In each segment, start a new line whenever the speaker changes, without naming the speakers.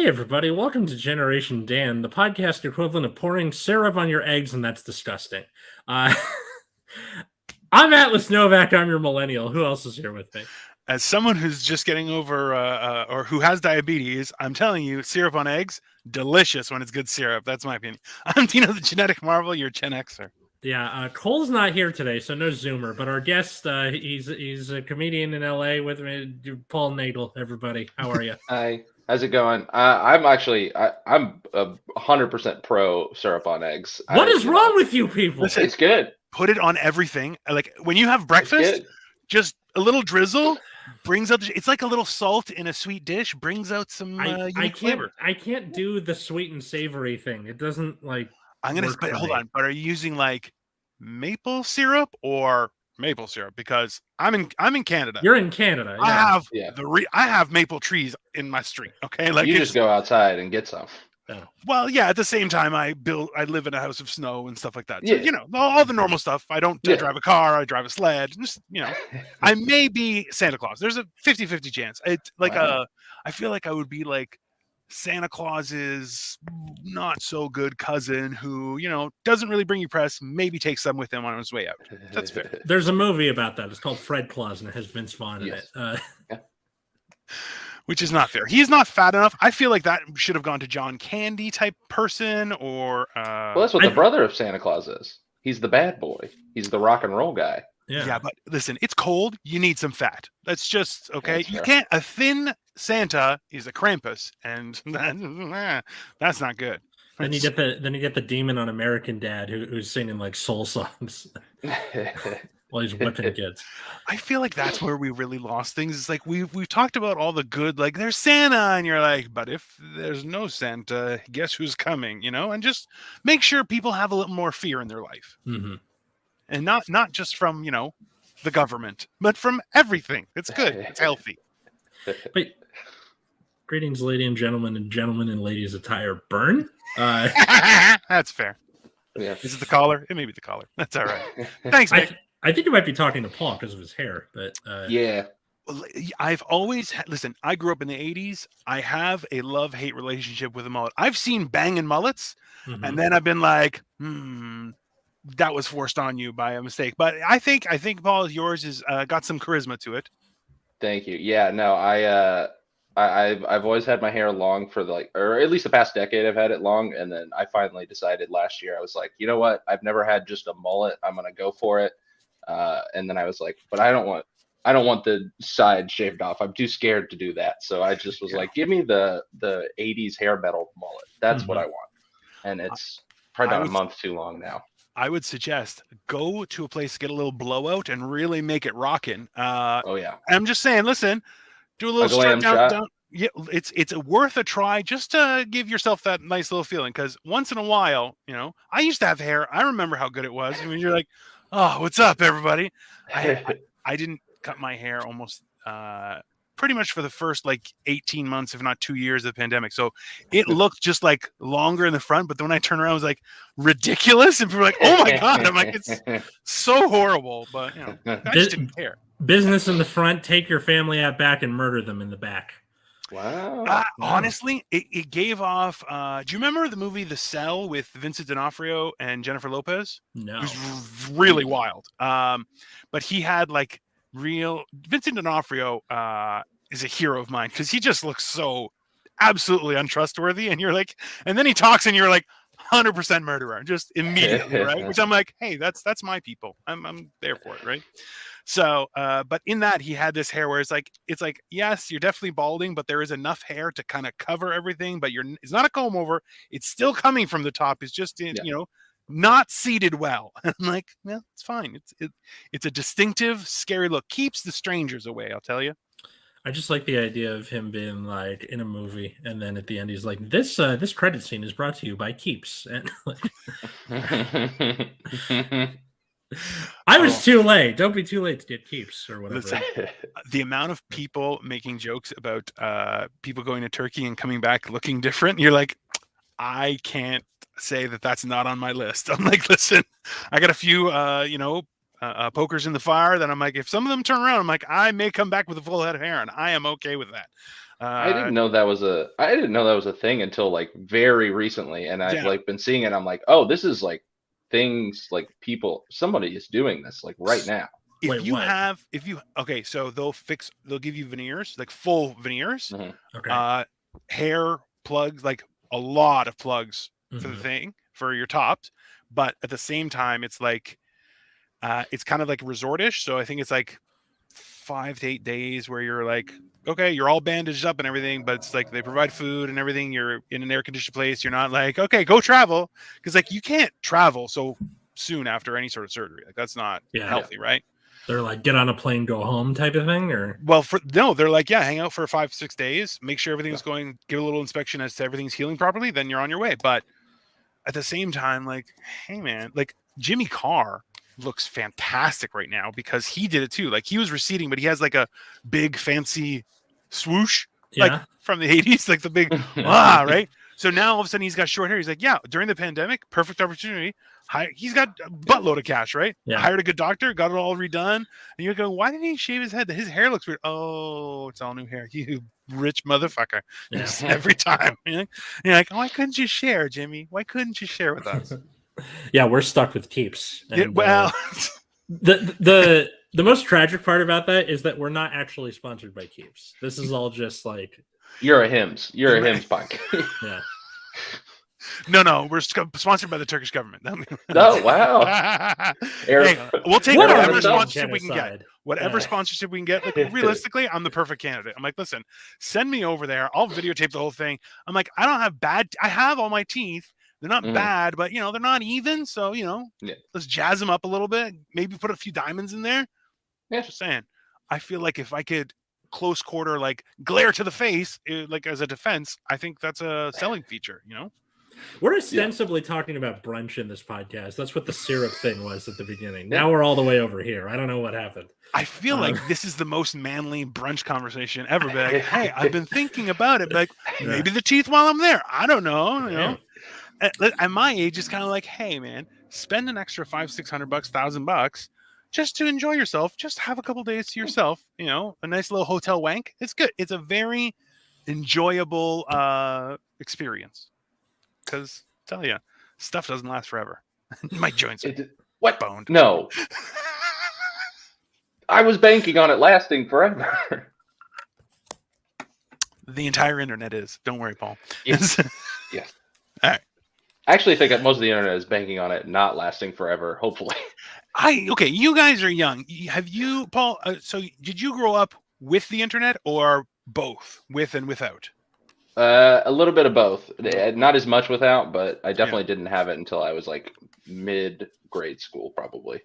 Hey, everybody, welcome to Generation Dan, the podcast equivalent of pouring syrup on your eggs, and that's disgusting. Uh, I'm Atlas Novak, I'm your millennial. Who else is here with me?
As someone who's just getting over or who has diabetes, I'm telling you, syrup on eggs, delicious when it's good syrup. That's my opinion. I'm Dino, the genetic marvel, your Gen Xer.
Yeah, Cole's not here today, so no Zoomer, but our guest, he's a comedian in LA with me, Paul Naegle, everybody. How are you?
Hi, how's it going? I'm 100% pro syrup on eggs.
What is wrong with you people?
Listen,
It's good.
Put it on everything. Like when you have
It's
breakfast,
good.
just a little drizzle brings out. It's like a little salt in a sweet dish brings out some unique flavor.
I can't do the sweet and savory thing. It doesn't like.
But hold on. But are you using like maple syrup or maple syrup? Because I'm in Canada.
You're in Canada.
I
Yeah.
have I have maple trees in my street. Okay, like
You just go outside and get some.
Well, yeah. At the same time, I live in a house of snow and stuff like that. So,
Yeah.
all the normal stuff. I don't
Yeah.
drive a car. I drive a sled. Just, I may be Santa Claus. There's a 50-50 chance. It's like
Wow.
I feel like I would be like Santa Claus's not so good cousin who, doesn't really bring you press. Maybe takes some with him on his way out. That's fair.
There's a movie about that. It's called Fred Claus, and it has Vince Vaughn in
Yes.
it.
Which is not fair. He's not fat enough. I feel like that should have gone to John Candy type person or.
Well, that's what the brother of Santa Claus is. He's the bad boy. He's the rock and roll guy.
Yeah, but listen, it's cold. You need some fat. That's just okay.
That's
You
fair.
can't. A thin Santa is a Krampus, and that's not good.
Then you get the demon on American Dad who's singing like soul songs while he's whipping kids.
I feel like that's where we really lost things. It's like we've talked about all the good, like there's Santa, and you're like, but if there's no Santa, guess who's coming? And just make sure people have a little more fear in their life, and not just from the government, but from everything. It's good. It's healthy.
But greetings, ladies and gentlemen in ladies' attire. Burn.
That's fair.
Yeah.
Is it the collar? It may be the collar. That's all right. Thanks, Nick.
I think you might be talking to Paul because of his hair, but
Yeah.
I've always listen. I grew up in the '80s. I have a love-hate relationship with a mullet. I've seen banging mullets, and then I've been like, that was forced on you by a mistake. But I think Paul, yours is got some charisma to it.
Thank you. Yeah. No, I've always had my hair long for or at least the past decade. I've had it long, and then I finally decided last year. I was like, you know what? I've never had just a mullet. I'm gonna go for it. And then I was like, but I don't want the side shaved off. I'm too scared to do that. So I just was like, give me the 80s hair metal mullet. That's what I want. And it's probably about a month too long now.
I would suggest go to a place, get a little blowout, and really make it rockin'.
Oh yeah.
I'm just saying, listen, do a little
glam
strut
shot.
down. Yeah, it's worth a try just to give yourself that nice little feeling. Because once in a while, I used to have hair. I remember how good it was. I mean, you're like, oh, what's up, everybody? I didn't cut my hair almost pretty much for the first 18 months, if not 2 years of the pandemic. So it looked just like longer in the front, but then when I turned around, it was like ridiculous. And people were like, oh my God. I'm like, it's so horrible. But I just didn't care.
Business in the front, take your family out back and murder them in the back.
Wow.
Honestly, it gave off. Do you remember the movie The Cell with Vincent D'Onofrio and Jennifer Lopez?
No.
It was really wild. But he had Vincent D'Onofrio is a hero of mine because he just looks so absolutely untrustworthy. And you're like, and then he talks and you're like 100% murderer just immediately, right? Which I'm like, hey, that's my people. I'm there for it, right? So, but in that he had this hair where it's like, yes, you're definitely balding, but there is enough hair to kind of cover everything. But it's not a comb over. It's still coming from the top. It's just, not seated well. I'm like, well, it's fine. It's a distinctive, scary look. Keeps the strangers away. I'll tell you.
I just like the idea of him being like in a movie, and then at the end he's like, "This credit scene is brought to you by Keeps." And I was too late. Don't be too late to get Keeps or whatever.
Listen, the amount of people making jokes about people going to Turkey and coming back looking different, you're like, I can't say that that's not on my list. I'm like, listen, I got a few, pokers in the fire that I'm like, if some of them turn around, I'm like, I may come back with a full head of hair, and I am okay with that.
I didn't know that was a thing until like very recently, and I've like been seeing it. I'm like, oh, this is like things like somebody is doing this like right now.
So they'll give you veneers, like full veneers, hair plugs, like a lot of plugs for the thing for your tops, but at the same time, it's like it's kind of like resortish. So I think it's like 5 to 8 days where you're like, okay, you're all bandaged up and everything, but it's like they provide food and everything. You're in an air conditioned place. You're not like, okay, go travel, because like you can't travel so soon after any sort of surgery. Like that's not healthy, right?
They're like, get on a plane, go home type of thing, or
they're like, hang out for 5-6 days, make sure everything's going, give a little inspection as to everything's healing properly, then you're on your way. But at the same time, like, hey man, like Jimmy Carr looks fantastic right now because he did it too. Like he was receding, but he has like a big fancy swoosh, like from the 80s, like the big right? So now all of a sudden he's got short hair. He's like, during the pandemic, perfect opportunity. He's got a buttload of cash, right?
Yeah.
Hired a good doctor, got it all redone. And you're going, why didn't he shave his head? His hair looks weird. Oh, it's all new hair. You rich motherfucker.
Yeah.
Every time. You're like, why couldn't you share, Jimmy? Why couldn't you share with us?
Yeah, we're stuck with Keeps. And,
the
most tragic part about that is that we're not actually sponsored by Keeps. This is all just like
you're a Hims podcast.
Yeah.
No, we're sponsored by the Turkish government.
Oh wow!
Hey, we'll take whatever sponsorship we can get. Whatever sponsorship we can get. Like realistically, I'm the perfect candidate. I'm like, listen, send me over there. I'll videotape the whole thing. I'm like, I don't have I have all my teeth. They're not bad, but they're not even. So let's jazz them up a little bit. Maybe put a few diamonds in there.
Yeah,
just saying. I feel like if I could close quarter, like glare to the face, like as a defense, I think that's a selling feature.
We're ostensibly talking about brunch in this podcast. That's what the syrup thing was at the beginning. Now we're all the way over here. I don't know what happened.
I feel like this is the most manly brunch conversation ever. But like, hey, I've been thinking about it. Like maybe the teeth while I'm there. I don't know. At my age, it's kind of like, hey, man, spend an extra $500-$600, $1,000 just to enjoy yourself. Just have a couple days to yourself. A nice little hotel wank. It's good. It's a very enjoyable experience. Because tell you, stuff doesn't last forever. My joints are boned.
No, I was banking on it lasting forever.
The entire internet is. Don't worry, Paul.
Yes. Yes.
All right.
I actually think that most of the internet is banking on it not lasting forever. Hopefully.
Okay. You guys are young. Have you, Paul? So did you grow up with the internet or both, with and without?
A little bit of both. Not as much without, but I definitely didn't have it until I was like mid-grade school, probably.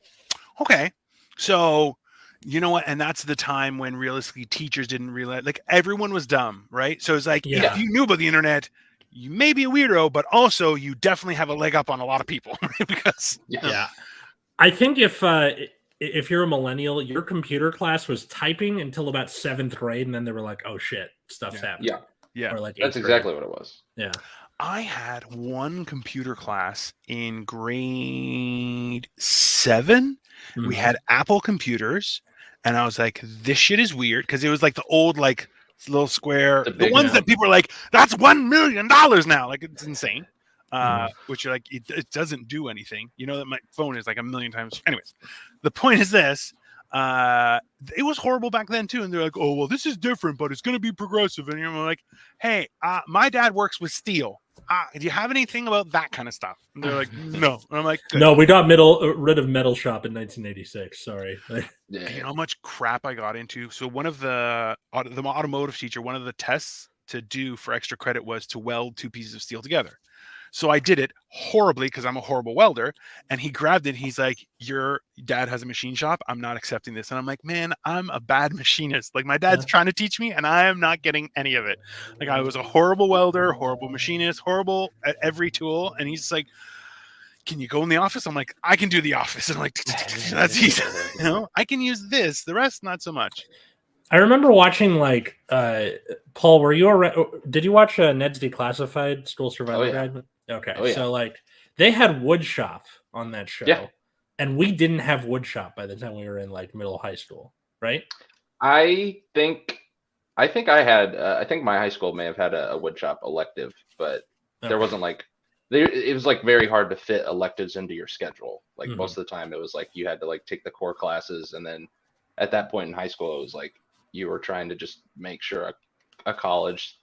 Okay. So, you know what? And that's the time when realistically teachers didn't realize, like everyone was dumb, right? So it's like, if you knew about the internet, you may be a weirdo, but also you definitely have a leg up on a lot of people. Because
I think if you're a millennial, your computer class was typing until about 7th grade, and then they were like, oh shit, stuff's happening.
Yeah,
or like
that's exactly what it was.
Yeah.
I had one computer class in grade 7. Mm-hmm. We had Apple computers, and I was like, this shit is weird, because it was like the old, like, little square, the ones that people are like, that's $1 million now. Like, it's insane. Which are like, it doesn't do anything. That my phone is like 1 million times. Anyways, the point is this. It was horrible back then too, and they're like, oh well, this is different, but it's going to be progressive. And I'm like, hey, my dad works with steel. Do you have anything about that kind of stuff? And they're like, no. And I'm like, good.
No, we got rid of Metal Shop in 1986. Sorry.
You know how much crap I got into? So one of the automotive teacher, one of the tests to do for extra credit was to weld 2 pieces of steel together. So I did it horribly because I'm a horrible welder. And he grabbed it. He's like, your dad has a machine shop. I'm not accepting this. And I'm like, man, I'm a bad machinist. Like my dad's trying to teach me and I am not getting any of it. Like I was a horrible welder, horrible machinist, horrible at every tool. And he's like, can you go in the office? I'm like, I can do the office. And I'm like, that's easy. I can use this. The rest, not so much.
I remember watching like Paul. Did you watch Ned's Declassified School Survival Guide? Okay, so like they had wood shop on that show.
Yeah.
and we didn't have wood shop by the time we were in like middle high school, right?
I think I think my high school may have had a wood shop elective, but there
Okay.
wasn't like it was like very hard to fit electives into your schedule. Like
Mhm.
most of the time it was like you had to like take the core classes, and then at that point in high school it was like you were trying to just make sure a college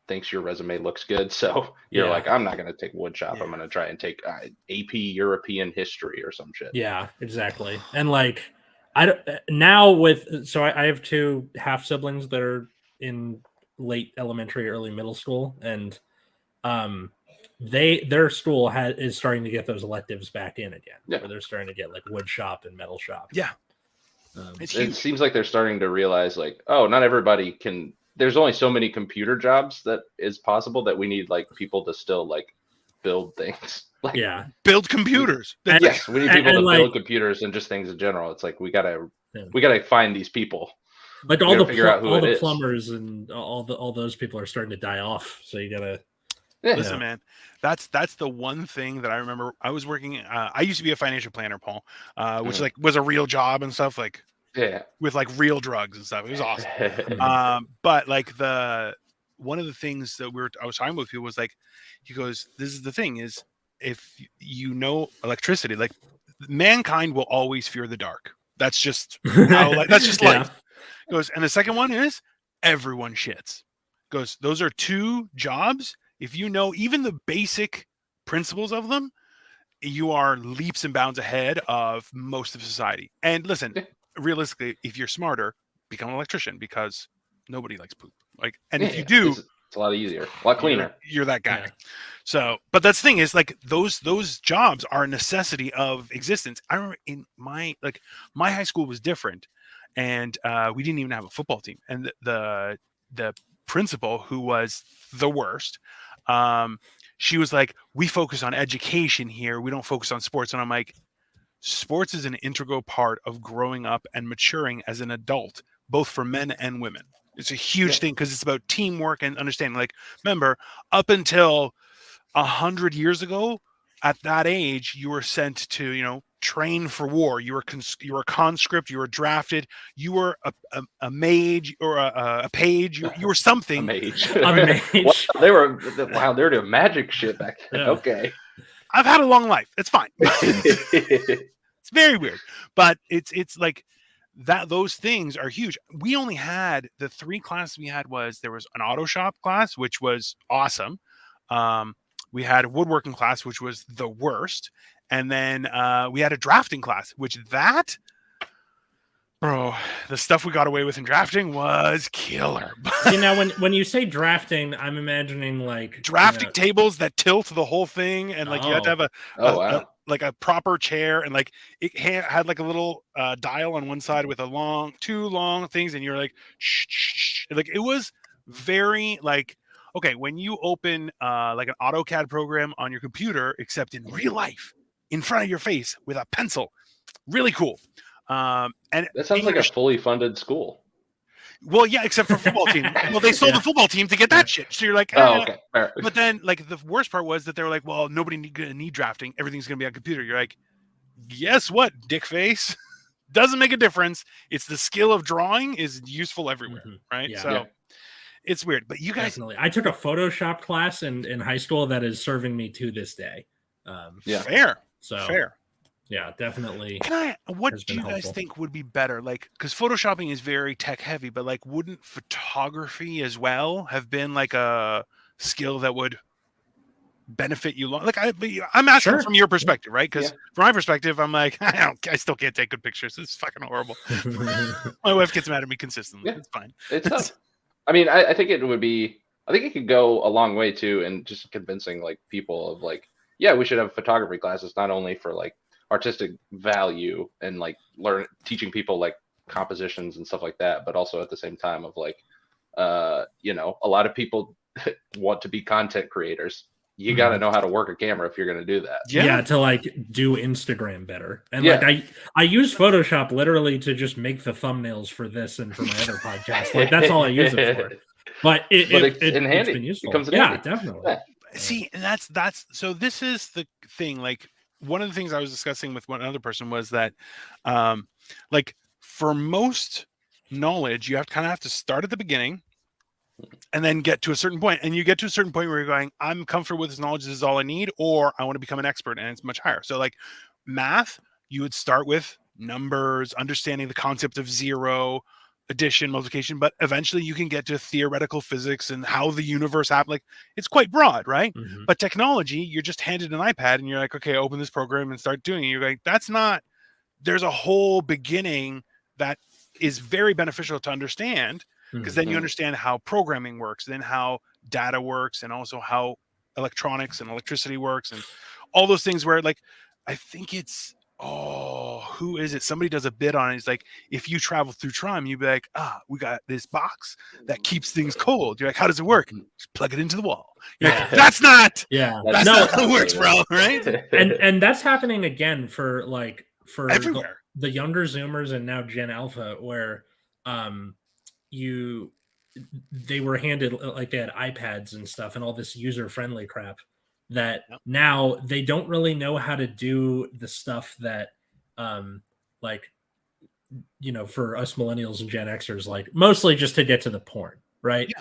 thinks your resume looks good. So you're
Yeah.
like, I'm not going to take wood shop.
Yeah.
I'm going to try and take AP European history or some shit.
Yeah, exactly. And like I don't now with so I have two half siblings that are in late elementary, early middle school, and their school is starting to get those electives back in again,
Yeah.
where they're starting to get like wood shop and metal shop.
Yeah.
It
huge.
seems like they're starting to realize like, oh, not everybody can. There's only so many computer jobs that is possible that we need like people to still like build things. Like,
Yeah,
Build computers.
And-
yes, we need people
and
to
like-
build computers and just things in general. It's like we gotta find these people.
like
We
all
gotta
the
figure out who
all
it
the
is.
plumbers and all those people are starting to die off. So you gotta
Yeah.
Listen, man, that's the one thing that I remember. I was working. I used to be a financial planner, Paul, which like was a real job and stuff, like
Yeah.
with like real drugs and stuff. It was awesome. But like one of the things that I was talking with people was like, he goes, this is the thing is, if you know electricity, like mankind will always fear the dark. That's just how, like, that's just
Yeah.
life. Goes, and the second one is everyone shits. Goes, those are two jobs. If you know even the basic principles of them, you are leaps and bounds ahead of most of society. And listen, realistically, if you're smarter, become an electrician, because nobody likes poop. Like, and if you do,
it's a lot easier, a lot cleaner.
you're that guy.
Yeah.
So, but that's the thing is, like, those jobs are a necessity of existence. I remember in my high school was different, and we didn't even have a football team. And the principal, who was the worst, she was like, we focus on education here, we don't focus on sports. And I'm like, sports is an integral part of growing up and maturing as an adult, both for men and women. It's a huge thing, because it's about teamwork and understanding. Like, remember, up until 100 years ago, at that age, you were sent to, train for war. You were a conscript. You were drafted. You were a mage or a page. You were something.
A mage.
A mage.
Wow, they were doing magic shit back then.
Yeah.
Okay.
I've had a long life. It's fine. It's very weird, but it's like that. Those things are huge. We only had the 3 classes we had. There was an auto shop class, which was awesome. We had a woodworking class, which was the worst. And then we had a drafting class, bro, the stuff we got away with in drafting was killer.
See, now when you say drafting, I'm imagining like
Drafting tables that tilt the whole thing, and like you had to have a proper chair, and like it had like a little dial on one side with two long things, and you're like, shh. Like, it was very like, okay, when you open like an AutoCAD program on your computer, except in real life, in front of your face with a pencil, really cool. And
that sounds like a fully funded school.
Well, yeah, except for football team. Well, they sold the football team to get that shit. So you're like,
oh, okay. Fair.
But then, like, the worst part was that they were like, well, nobody's gonna need drafting. Everything's gonna be on computer. You're like, guess what, dick face? Doesn't make a difference. It's the skill of drawing is useful everywhere, right?
Yeah.
So it's weird. But you guys,
definitely. I took a Photoshop class in high school that is serving me to this day.
Fair.
So
Fair.
Yeah, definitely.
What do you guys think would be better? Like, because Photoshopping is very tech heavy, but like, wouldn't photography as well have been like a skill that would benefit you long? Like, I'm asking from your perspective, right? Because from my perspective, I'm like, I still can't take good pictures. It's fucking horrible. My wife gets mad at me consistently. It's fine.
It's tough. I mean, I think it would be. I think it could go a long way too, in just convincing like people of like, yeah, we should have photography classes, not only for like artistic value and like teaching people like compositions and stuff like that, but also at the same time of like, a lot of people want to be content creators. You got to know how to work a camera if you're going to do that.
Yeah, to like do Instagram better. And like I use Photoshop literally to just make the thumbnails for this and for my other podcast. Like that's all I use it for. But it's been useful.
It comes in
handy.
handy.
Definitely.
Yeah.
See, and that's so this is the thing. Like, one of the things I was discussing with one other person was that, like for most knowledge, you have to start at the beginning and then get to a certain point. And you get to a certain point where you're going, I'm comfortable with this knowledge. This is all I need, or I want to become an expert, and it's much higher. So like math, you would start with numbers, understanding the concept of zero, addition, multiplication, but eventually you can get to theoretical physics and how the universe happens. Like it's quite broad, right?
Mhm.
But technology, you're just handed an iPad and you're like, okay, open this program and start doing it. You're like, that's not, there's a whole beginning that is very beneficial to understand, because then you
Mhm.
understand how programming works, then how data works, and also how electronics and electricity works, and all those things where like, I think it's, who is it? Somebody does a bit on it. It's like, if you travel through time, you'd be like, we got this box that keeps things cold. You're like, how does it work? Just plug it into the wall. You're like, that's not
That's
not how it works, bro. Right?
and that's happening again for
Everywhere.
the younger Zoomers and now Gen Alpha, where you they were handed like they had iPads and stuff and all this user friendly crap that
Yep.
now they don't really know how to do the stuff that like for us millennials and Gen Xers, like mostly just to get to the porn, right?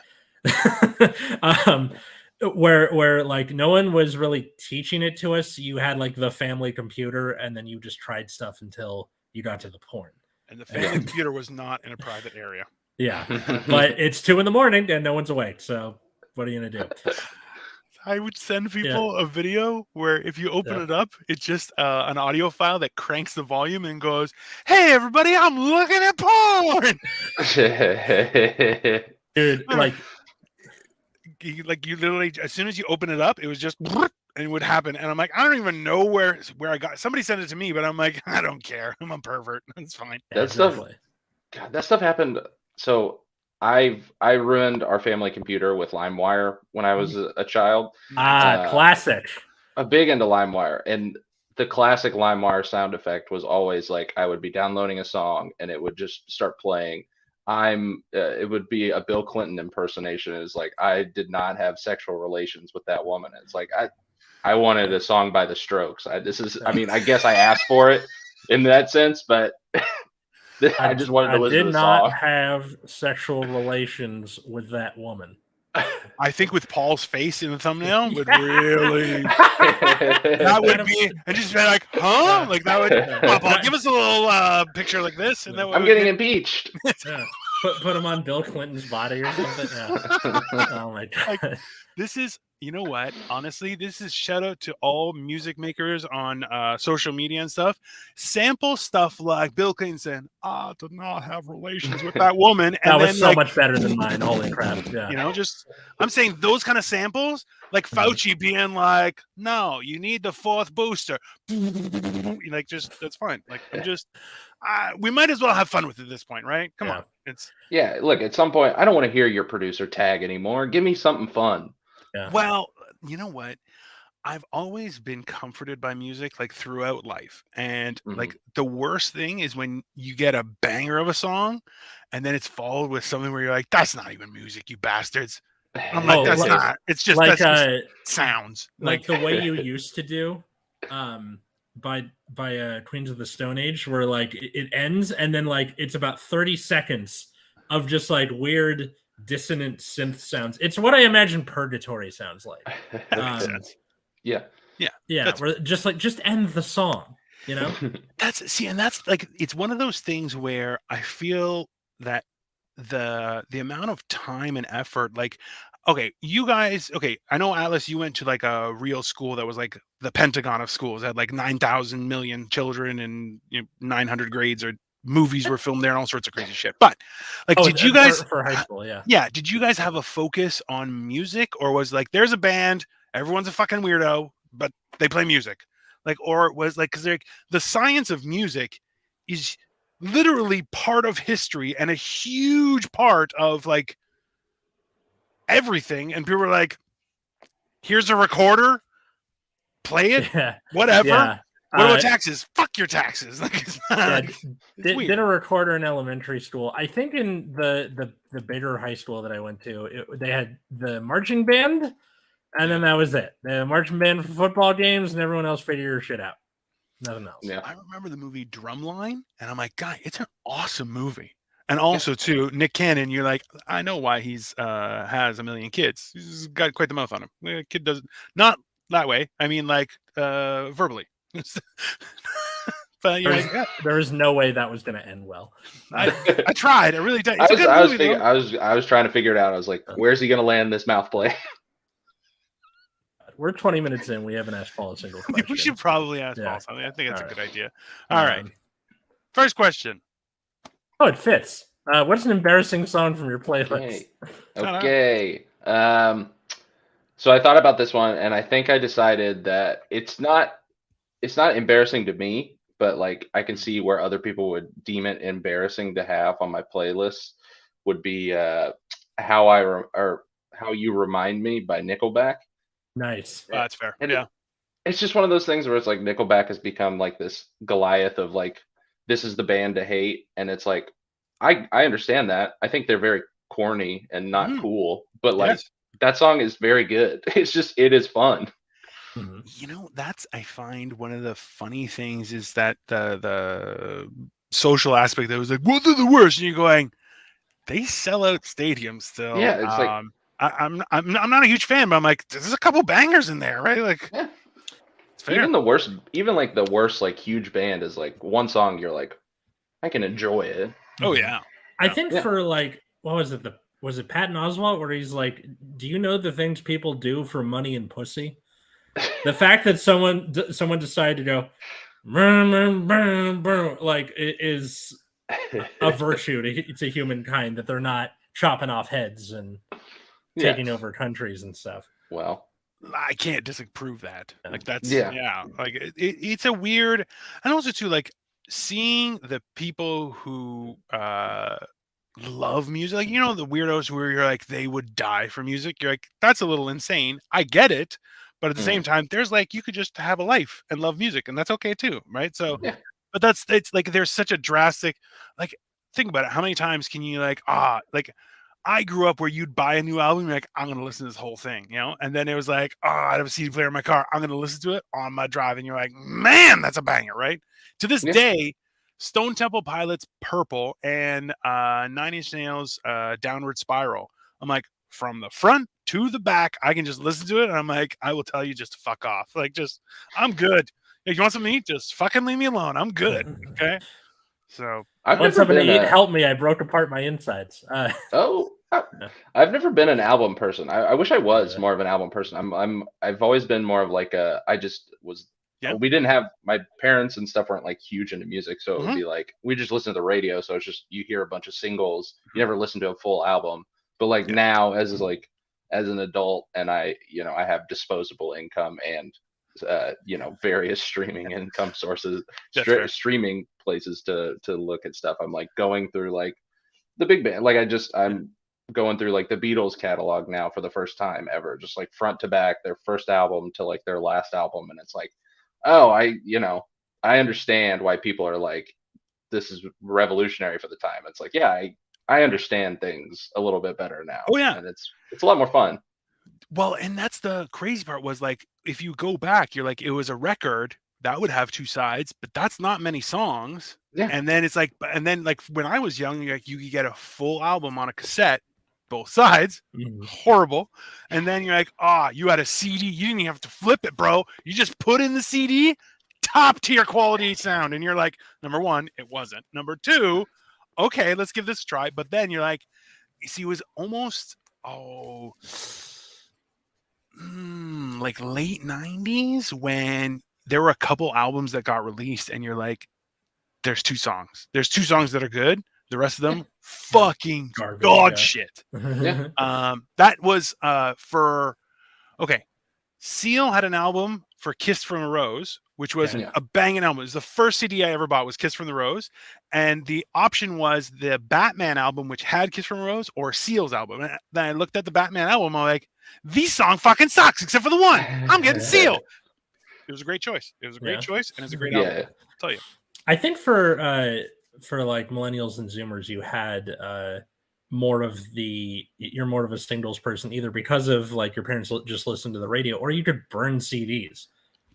Where like no one was really teaching it to us. You had like the family computer, and then you just tried stuff until you got to the porn.
And the family computer was not in a private area.
Yeah, but it's 2 a.m. and no one's awake. So what are you gonna do?
I would send people a video where if you open it up, it's just an audio file that cranks the volume and goes, "Hey everybody, I'm looking at porn."
Dude, like
you literally, as soon as you open it up, it was just and it would happen. And I'm like, I don't even know where I got. Somebody sent it to me, but I'm like, I don't care. I'm a pervert. It's fine.
That stuff happened. So I ruined our family computer with LimeWire when I was a child.
Classic.
I'm big into LimeWire, and the classic LimeWire sound effect was always like I would be downloading a song and it would just start playing. It would be a Bill Clinton impersonation. It's like I did not have sexual relations with that woman. It's like I wanted a song by the Strokes. I guess I asked for it in that sense, but I just wanted to listen to the song.
I did not have sexual relations with that woman.
I think with Paul's face in the thumbnail would really that would be, and just be like, huh? Like that would Paul, give us a little picture like this, and then
I'm getting impeached.
Put him on Bill Clinton's body or something. Yeah. Oh my god.
Like, this is, you know what? Honestly, this is shout out to all music makers on social media and stuff. Sample stuff like Bill Clinton saying, "I did not have relations with that woman." And
that was
then,
so much better than mine. Holy crap! Yeah.
Just I'm saying those kind of samples, like Fauci being like, "No, you need the fourth booster." Like, just that's fine. Like, I'm just, we might as well have fun with it at this point, right? Come on,
look, at some point, I don't want to hear your producer tag anymore. Give me something fun.
Yeah.
Well, you know what? I've always been comforted by music, like throughout life. And like the worst thing is when you get a banger of a song and then it's followed with something where you're like, that's not even music, you bastards. I'm like, that's not. It's just
like
that's just sounds.
Like the way you used to do by Queens of the Stone Age, where like it ends and then like it's about 30 seconds of just like weird dissonant synth sounds. It's what I imagine purgatory sounds like.
That makes sense.
Yeah.
Just end the song,
And that's like, it's one of those things where I feel that the amount of time and effort, like, okay, you guys, I know, Atlas, you went to like a real school that was like the Pentagon of schools, had like 9,000 million children and 900 grades, or movies were filmed there and all sorts of crazy shit. But like, did you guys
for high school? Yeah.
Did you guys have a focus on music, or was like, there's a band, everyone's a fucking weirdo, but they play music? Like, or it was like, because like the science of music is literally part of history and a huge part of like everything. And people were like, here's a recorder, play it, whatever.
Yeah.
What about taxes? Fuck your taxes. Like, it's not,
did a recorder in elementary school. I think in the bigger high school that I went to, they had the marching band, and then that was it. The marching band for football games, and everyone else figure your shit out. Nothing else.
Yeah.
I remember the movie Drumline, and I'm like, God, it's an awesome movie. And also, too, Nick Cannon, you're like, I know why he's has a million kids. He's got quite the mouth on him. The kid doesn't, not that way. I mean, like verbally. But you're like, yeah,
There is no way that was going to end well.
I tried. I really did. It's a good movie, though.
I was trying to figure it out. I was like, where's he gonna land this mouth play?
We're 20 minutes in. We haven't asked Paul a single question.
We should probably ask Paul something. I think it's a good idea. All right. First question.
Oh, it fits. What's an embarrassing song from your playlist?
Okay. So I thought about this one, and I think I decided that it's not embarrassing to me, but like I can see where other people would deem it embarrassing to have on my playlist. Would be How You Remind Me by Nickelback.
Nice.
Oh, that's fair.
And
yeah.
It's just one of those things where it's like Nickelback has become like this Goliath of like, this is the band to hate. And it's like, I understand that. I think they're very corny and not cool, but like that song is very good. It is fun.
You know, I find one of the funny things is that the social aspect that was like, well, they're the worst. And you're going, they sell out stadiums still.
Yeah, it's like,
I'm not a huge fan, but I'm like, there's a couple bangers in there, right? Like, it's fair.
Even the worst like huge band is like one song you're like, I can enjoy it.
Oh yeah.
I think for like, what was it? Was it Patton Oswalt where he's like, do you know the things people do for money and pussy? The fact that someone decided to go, like, it is a virtue to humankind that they're not chopping off heads and taking over countries and stuff.
Well,
I can't disapprove that. Like that's like it's a weird, and also too like seeing the people who love music, like, you know, the weirdos where you're like, they would die for music. You're like, that's a little insane. I get it. But at the same time, there's like, you could just have a life and love music, and that's okay too. Right. So, but it's like, there's such a drastic, like, think about it. How many times can you like, I grew up where you'd buy a new album, you're like, I'm going to listen to this whole thing, you know? And then it was like, I have a CD player in my car, I'm going to listen to it on my drive. And you're like, man, that's a banger, right? To this day, Stone Temple Pilots Purple and 9 Inch Nails Downward Spiral. I'm like, from the front to the back, I can just listen to it. And I'm like, I will tell you just to fuck off. Like, just, I'm good. If you want something to eat, just fucking leave me alone. I'm good. Okay. So
I want something to eat. Help me. I broke apart my insides.
I've never been an album person. I wish I was more of an album person. I've always been more of like we didn't have, my parents and stuff weren't like huge into music. So it would be like, we just listen to the radio. So it's just, you hear a bunch of singles, you never listen to a full album. But like now as an adult, and I have disposable income and, various streaming income sources, streaming places to look at stuff. I'm like going through like the big band. Like I'm going through like the Beatles catalog now for the first time ever, just like front to back, their first album to like their last album. And it's like, oh, I understand why people are like, this is revolutionary for the time. It's like, I understand things a little bit better now.
Oh yeah.
And it's a lot more fun.
Well, and that's the crazy part, was like, if you go back, you're like, it was a record that would have two sides, but that's not many songs.
Yeah.
And then it's like, like when I was young, like you could get a full album on a cassette, both sides, horrible. And then you're like, you had a CD, you didn't even have to flip it, bro. You just put in the CD, top tier quality sound. And you're like, number one, it wasn't. Number two, okay, let's give this a try. But then you're like, you see, it was almost like late 90s when there were a couple albums that got released, and you're like, there's two songs that are good, the rest of them fucking dog shit. That was Seal had an album for Kiss from a Rose, which was a banging album. It was the first CD I ever bought, was Kiss from the Rose. And the option was the Batman album, which had Kiss from a Rose, or Seal's album. And then I looked at the Batman album, I'm like, this song fucking sucks, except for the one. I'm getting Seal. It was a great choice. It was a great choice, and it's a great album. I'll tell you.
I think for like millennials and Zoomers, you had you're more of a singles person, either because of like your parents just listened to the radio, or you could burn CDs.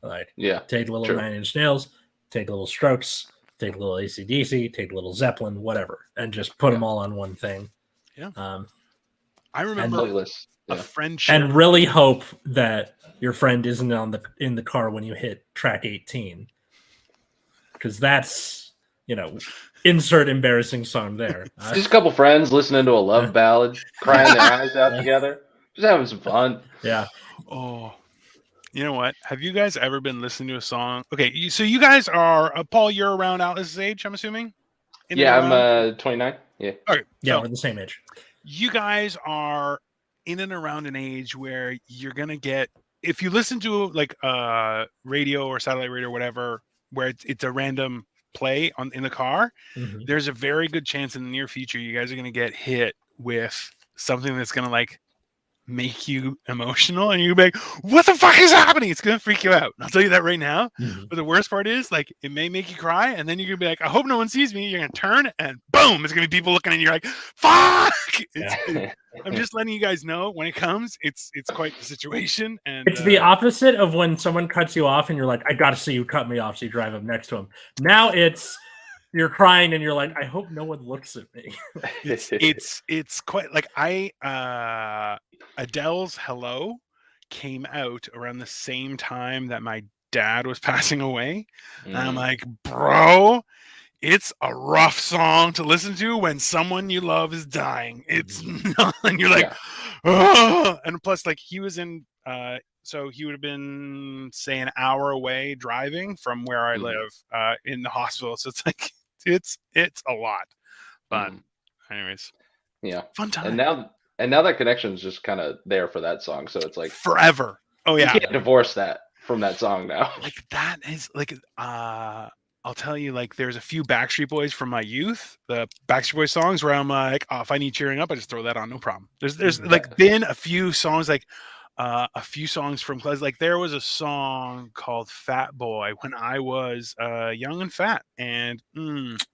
Like take little 9 Inch Nails, take a little Strokes, take a little AC/DC, take a little Zeppelin, whatever, and just put them all on one thing.
Yeah.
I
remember
Playlist.
a
Yeah.
friend
and really hope that your friend isn't in the car when you hit track 18, because that's, insert embarrassing song there.
Just a couple friends listening to a love ballad, crying their eyes out together, just having some fun.
Yeah.
Oh, you know what? Have you guys ever been listening to a song? Okay, so you guys are Paul. You're around Atlas's age, I'm assuming.
Yeah, I'm 29. Yeah.
Okay.
Yeah,
So
we're the same age.
you guys are in and around an age where you're gonna get, if you listen to like radio or satellite radio or whatever, where it's a random play in the car,
Mhm.
there's a very good chance in the near future you guys are gonna get hit with something that's gonna like make you emotional, and you'll be like, what the fuck is happening? It's gonna freak you out. I'll tell you that right now.
Mhm.
But the worst part is, like, it may make you cry, and then you're gonna be like, I hope no one sees me. You're gonna turn, and boom, it's gonna be people looking, and you're like, fuck. I'm just letting you guys know, when it comes, it's quite the situation. And
It's the opposite of when someone cuts you off and you're like, I gotta see you cut me off, so you drive up next to him. Now it's you're crying and you're like, I hope no one looks at me.
it's quite like Adele's Hello came out around the same time that my dad was passing away. And I'm like, bro, it's a rough song to listen to when someone you love is dying. It's not, and you're like, oh. And plus, like, he was in so he would have been, say, an hour away driving from where I live in the hospital. So it's like it's a lot. But anyways,
yeah,
fun time.
And now that connection is just kind of there for that song. So it's like
forever. Oh yeah,
you can't divorce that from that song now.
Like, that is like I'll tell you, like, there's a few Backstreet Boys from my youth, the Backstreet Boys songs, where I'm like, oh, if I need cheering up, I just throw that on, no problem. There's like been a few songs, like a few songs from class. Like, there was a song called Fat Boy when I was young and fat, and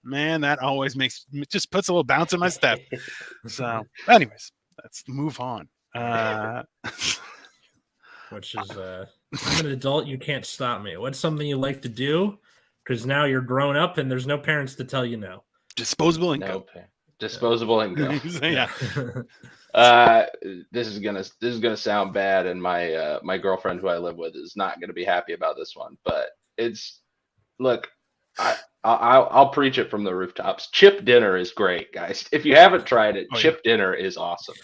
man, that always just puts a little bounce in my step. So anyways, let's move on.
Which is I'm an adult, you can't stop me. What's something you like to do? Because now you're grown up and there's no parents to tell you no.
Disposable income.
Nope. Disposable income.
Yeah.
This is gonna sound bad, and my girlfriend who I live with is not gonna be happy about this one. But I'll preach it from the rooftops. Chip dinner is great, guys. If you haven't tried it, chip dinner is awesome.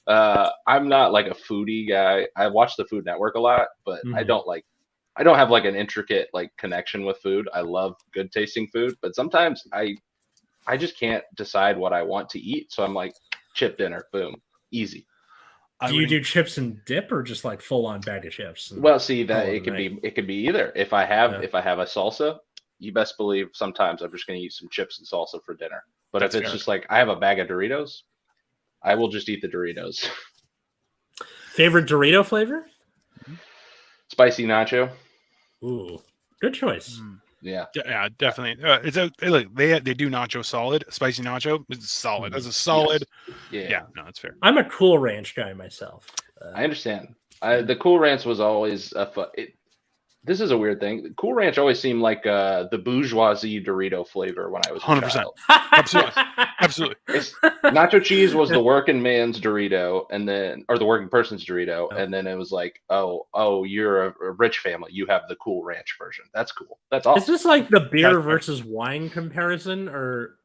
I'm not like a foodie guy. I watch the Food Network a lot, but I don't have like an intricate like connection with food. I love good tasting food, but sometimes I just can't decide what I want to eat. So I'm like, chip dinner, boom, easy.
Do you do chips and dip, or just like full on bag of chips?
Well, see, that it could be either. If I have a salsa, you best believe sometimes I'm just going to eat some chips and salsa for dinner. But if it's just like I have a bag of Doritos, I will just eat the Doritos.
Favorite Dorito flavor?
Spicy nacho.
Ooh, good choice.
Yeah,
definitely. Look, they do nacho solid. Spicy nacho is solid. That's a solid.
Yes.
Yeah, no, that's fair.
I'm a Cool Ranch guy myself.
I understand. The Cool Ranch was always this is a weird thing. Cool Ranch always seemed like the bourgeoisie Dorito flavor when I was 100%. Child.
Absolutely.
Nacho cheese was the working man's Dorito, or the working person's Dorito, and then it was like, oh, you're a rich family. You have the Cool Ranch version. That's cool. That's awesome.
Is this like the beer versus wine comparison, or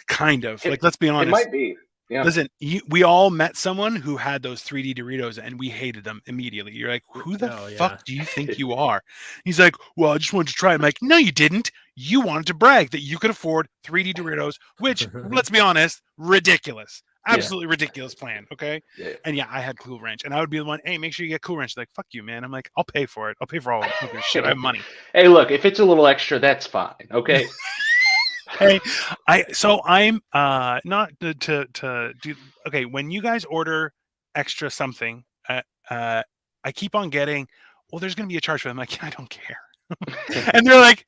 kind of? Like, let's be honest.
It might be. Yeah.
Listen, we all met someone who had those 3D Doritos, and we hated them immediately. You're like, who the fuck do you think you are? He's like, well, I just wanted to try. I'm like, no, you didn't. You wanted to brag that you could afford 3D Doritos, which, let's be honest, ridiculous. Absolutely ridiculous plan. Okay. Yeah. And I had Cool Ranch, and I would be the one, hey, make sure you get Cool Ranch. Like, fuck you, man. I'm like, I'll pay for it. I'll pay for all of it. Shit, I have money.
Hey, look, if it's a little extra, that's fine. Okay.
Hey, I'm not to do. Okay, when you guys order extra something, I keep on getting, well, there's going to be a charge for them. I'm like, I don't care. And they're like,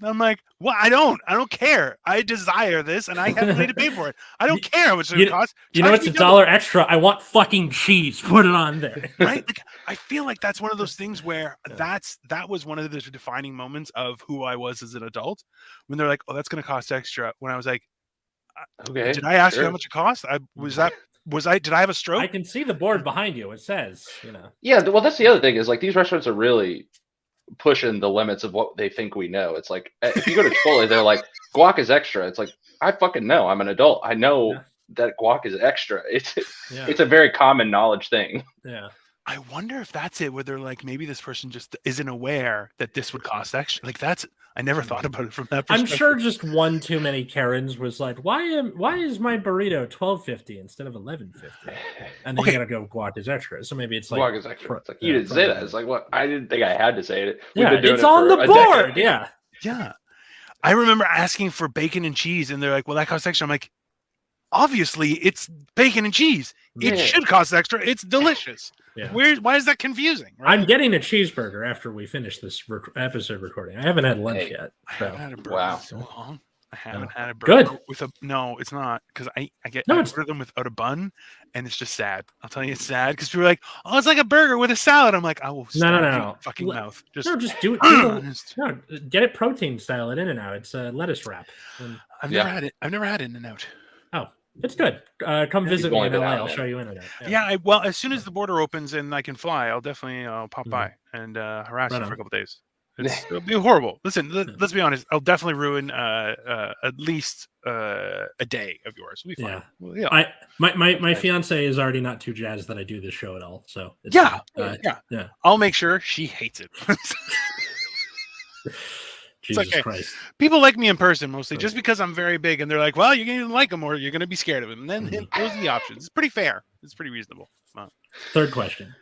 I'm like, well, I don't care. I desire this, and I have money to pay for it. I don't care how much it costs.
You know,
Charge
it's
me
$1
double.
extra. I want fucking cheese. Put it on there.
Right? Like, I feel like that's one of those things where that was one of the defining moments of who I was as an adult. When they're like, "Oh, that's going to cost extra," when I was like,
Okay.
"Did I ask you
sure.
how much it cost? Did I have a stroke?"
I can see the board behind you. It says, you know.
Yeah, well, that's the other thing is like these restaurants are really pushing the limits of what they think we know. It's like if you go to Chipotle, they're like guac is extra. It's like I fucking know. I'm an adult. I know that guac is extra. It's a very common knowledge thing.
Yeah.
I wonder if that's it, where they're like, maybe this person just isn't aware that this would cost extra. Like I never thought about it from that perspective.
I'm sure just one too many Karens was like, why is my burrito $12.50 instead of $11.50? And then you gotta go guac is extra. So maybe it's like
Guac is extra. It's like you didn't say that. It's like what I didn't think I had to say it. We've been doing
it's
it
on
for
the
a
board.
decade.
Yeah.
Yeah. I remember asking for bacon and cheese, and they're like, well, that costs extra. I'm like, obviously it's bacon and cheese. It should cost extra. It's delicious.
Yeah.
Why is that confusing? Right?
I'm getting a cheeseburger after we finish this episode recording. I haven't had lunch yet.
I
So.
haven't had a burger in so long. I haven't had a
Good.
burger with a no. It's not because I
it's
order them without a bun, and it's just sad. I'll tell you, it's sad because people are like, "Oh, it's like a burger with a salad." I'm like, "I will
no.
fucking mouth." Just
do it. Get it protein style at In-N-Out. It's a lettuce wrap.
I've never had it. I've never had In-N-Out.
Oh, it's good. Come visit me in LA. I'll show you In-N-Out.
Yeah. Well, as soon as the border opens and I can fly, I'll definitely pop by and harass you for a couple days. It'll be horrible. Listen, let's be honest. I'll definitely ruin at least a day of yours. It'll be fine.
Yeah.
Well,
My fiance is already not too jazzed that I do this show at all. So
yeah. I'll make sure she hates it.
Jesus Christ.
People like me in person mostly just because I'm very big, and they're like, well, you're going to like him or you're going to be scared of him. And then those are the options. It's pretty fair. It's pretty reasonable.
Third question.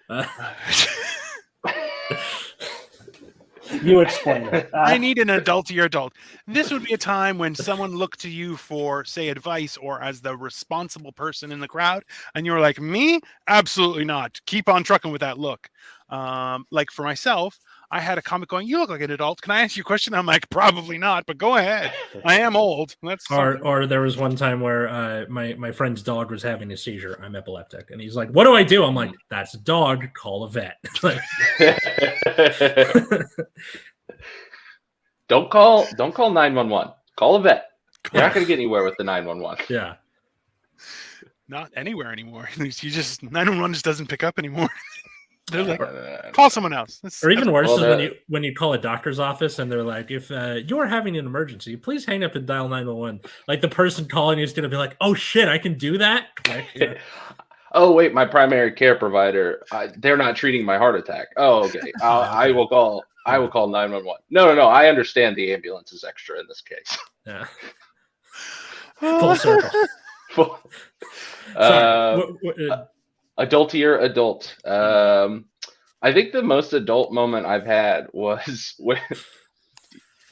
You explain it.
I need an adult to your adult. This would be a time when someone looked to you for, say, advice or as the responsible person in the crowd, and you were like, me? Absolutely not. Keep on trucking with that look. Like for myself, I had a comment going, you look like an adult. Can I ask you a question? I'm like, probably not, but go ahead. I am old.
Or there was one time where my friend's dog was having a seizure. I'm epileptic. And he's like, what do I do? I'm like, that's a dog. Call a vet.
Don't call 911. Call a vet. You're not going to get anywhere with the 911.
Yeah.
Not anywhere anymore. You just 911 just doesn't pick up anymore. They're like, call someone else.
Or even worse is when you call a doctor's office and they're like, if you're having an emergency, please hang up and dial 911. Like the person calling you is going to be like, oh shit, I can do that? Like,
oh wait, my primary care provider, they're not treating my heart attack. Oh, okay. I will call 911. No. I understand the ambulance is extra in this case.
Yeah. Full circle.
Adultier adult. I think the most adult moment I've had was when.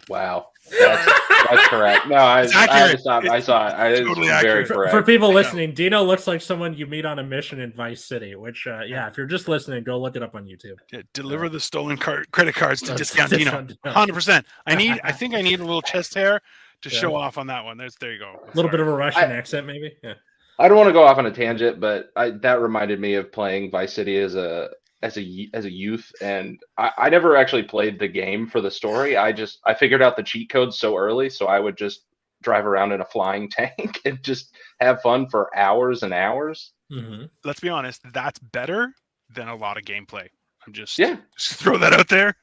Wow, that's correct. No, I saw it.
Totally
It's very correct.
For people listening, Dino looks like someone you meet on a mission in Vice City. Which, if you're just listening, go look it up on YouTube.
Yeah, deliver the stolen credit cards to Discount Dino. 100%. I think I need a little chest hair to show off on that one. There you go.
A little bit of a Russian accent, maybe. Yeah.
I don't want to go off on a tangent, but that reminded me of playing Vice City as a youth, and I never actually played the game for the story. I figured out the cheat codes so early, so I would just drive around in a flying tank and just have fun for hours and hours.
Mm-hmm.
Let's be honest, that's better than a lot of gameplay. Just throw that out there.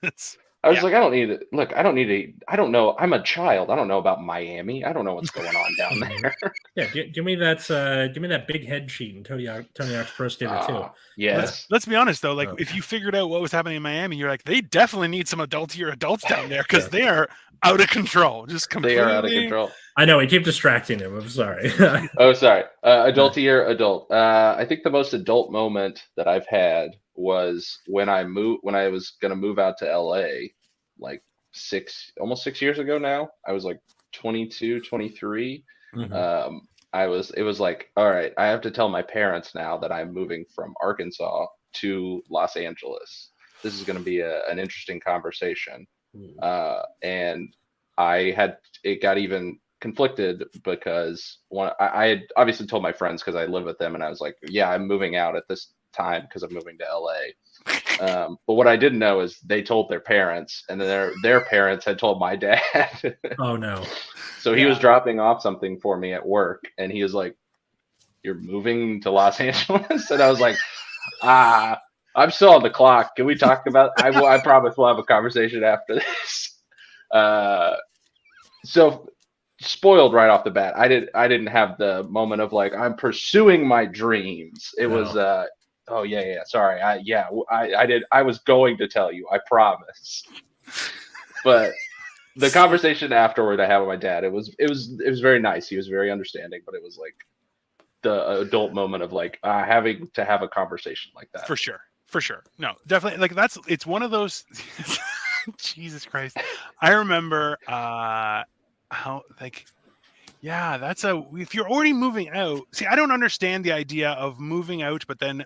I was like, I don't need it. Look, I don't know. I'm a child. I don't know about Miami. I don't know what's going on down there.
Yeah, give me that big head cheat in Tony Hawk's Pro Skater 2.
Yes.
Let's be honest though. Like, if you figured out what was happening in Miami, you're like, they definitely need some adults down there because they are out of control. Just completely.
They are out of control.
I know. We keep distracting him. I'm sorry.
Oh, sorry. Adultier adult. I think the most adult moment that I've had was when I was gonna move out to LA, like almost 6 years ago now. I was like 22, 23.
Mm-hmm.
It was like, all right, I have to tell my parents now that I'm moving from Arkansas to Los Angeles. This is going to be an interesting conversation. And it got even conflicted because I had obviously told my friends because I live with them, and I was like, yeah, I'm moving out at this time because I'm moving to LA. But what I didn't know is they told their parents, and then their parents had told my dad.
Oh no.
So he was dropping off something for me at work, and he was like, "You're moving to Los Angeles?" And I was like, I'm still on the clock. Can we talk about? I promise we'll have a conversation after this. So spoiled right off the bat. I didn't have the moment of like I'm pursuing my dreams. It was oh yeah. Sorry. I did. I was going to tell you. I promise. But the conversation afterward I had with my dad, it was very nice. He was very understanding, but it was like the adult moment of like having to have a conversation like that.
For sure. No, definitely. Like it's one of those. Jesus Christ. I remember how like, yeah, if you're already moving out. See, I don't understand the idea of moving out, but then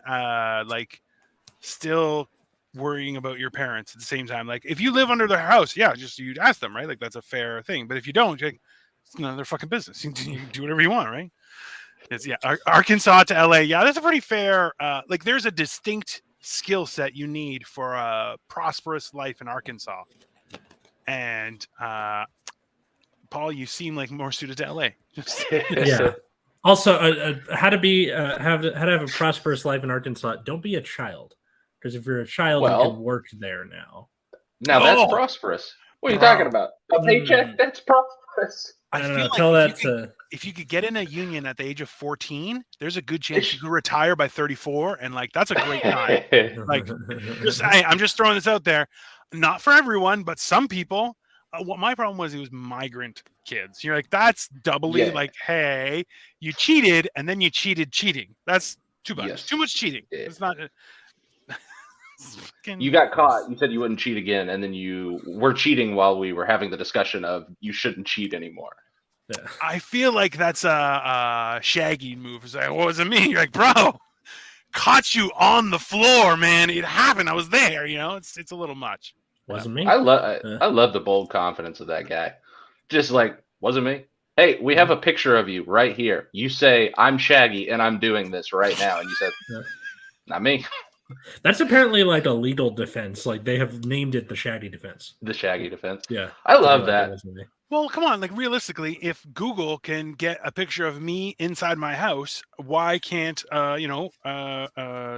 like still worrying about your parents at the same time. Like if you live under their house, yeah, just you'd ask them, right? Like that's a fair thing. But if you don't, it's none of their fucking business. You can do whatever you want, right? It's Arkansas to LA. Yeah, that's a pretty fair. Like there's a distinct skill set you need for a prosperous life in Arkansas. And Paul, you seem like more suited to LA.
Yeah. Also, how to have a prosperous life in Arkansas. Don't be a child, because if you're a child, you can work there now.
Now that's prosperous. What are you talking about? A paycheck? That's prosperous.
I don't know.
Like if you could get in a union at the age of 14, there's a good chance you could retire by 34, and like that's a great time. Like, I'm just throwing this out there, not for everyone, but some people. What my problem was, it was migrant kids. You're like, that's doubly like, hey, you cheated, and then you cheated cheating. That's too much. Yes. Too much cheating. Yeah. It's not.
You got caught. You said you wouldn't cheat again, and then you were cheating while we were having the discussion of you shouldn't cheat anymore.
Yeah. I feel like that's a Shaggy move. It's like, what was it mean? You're like, bro, caught you on the floor, man. It happened. I was there. You know, it's a little much.
Wasn't me.
I love the bold confidence of that guy. Just like, wasn't me. Hey, we have a picture of you right here. You say I'm Shaggy and I'm doing this right now, and you said, not me.
That's apparently like a legal defense. Like they have named it the Shaggy defense.
The Shaggy defense.
Yeah.
I love that.
Well, come on. Like realistically, if Google can get a picture of me inside my house, why can't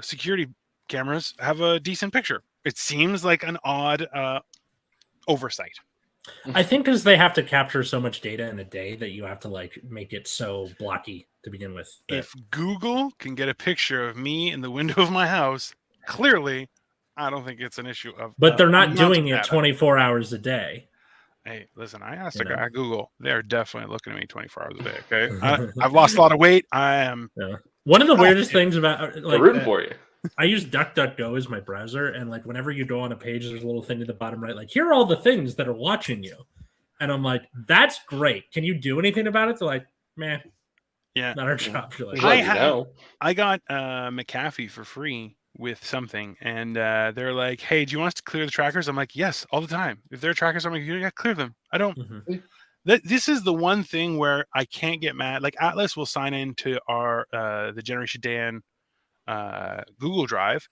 security cameras have a decent picture? It seems like an odd oversight.
I think because they have to capture so much data in a day that you have to like make it so blocky to begin with.
If Google can get a picture of me in the window of my house, clearly, I don't think it's an issue of.
But they're not doing it 24 hours a day.
Hey, listen, I asked a guy at Google. They're definitely looking at me 24 hours a day. Okay, I've lost a lot of weight. I am.
Yeah. One of the weirdest things about
like rooting for you.
I use DuckDuckGo as my browser, and like whenever you go on a page, there's a little thing at the bottom right, like here are all the things that are watching you, and I'm like, that's great. Can you do anything about it? They're like, man,
yeah,
not our job. Like,
I got McAfee for free with something, and they're like, hey, do you want us to clear the trackers? I'm like, yes, all the time. If there are trackers, I'm like, yeah, clear them. I don't. Mm-hmm. This is the one thing where I can't get mad. Like Atlas will sign into our the Generation Dan Google Drive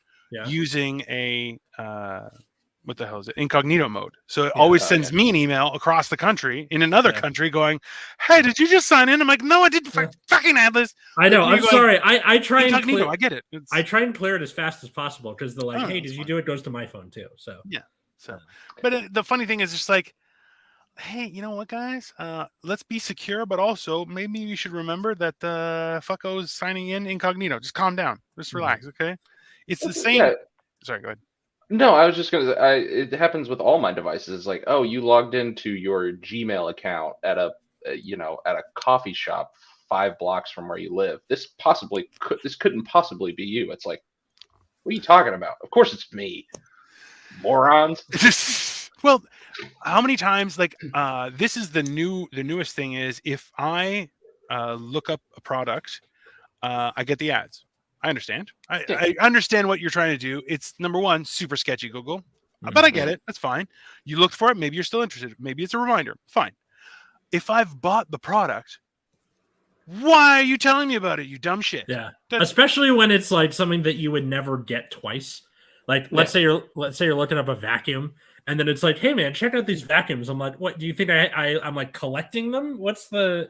using a what the hell is it? Incognito mode. So it always sends me an email across the country in another country going, hey, did you just sign in? I'm like, no, I didn't. Fucking Atlas.
I know. I'm sorry. I try and
clear. I get it.
I try and clear it as fast as possible because they're like, hey, did you do it? Goes to my phone too. So
yeah. So, but the funny thing is just like, hey, you know what, guys? Let's be secure, but also maybe you should remember that the fucko's signing in incognito. Just calm down. Just relax, okay? It's the same. Yeah. Sorry, go ahead.
No, I was just gonna say, it happens with all my devices. It's like, oh, you logged into your Gmail account at a coffee shop 5 blocks from where you live. This couldn't possibly be you. It's like, what are you talking about? Of course it's me, morons.
Well, how many times this is the newest thing is if I look up a product, I get the ads. I understand. I understand what you're trying to do. It's number one, super sketchy, Google. But I get it. That's fine. You looked for it. Maybe you're still interested. Maybe it's a reminder. Fine. If I've bought the product, why are you telling me about it? You dumb shit.
Yeah. Especially when it's like something that you would never get twice. Like let's say you're looking up a vacuum and then it's like, hey man, check out these vacuums. I'm like, what do you think I'm like collecting them? Where's
You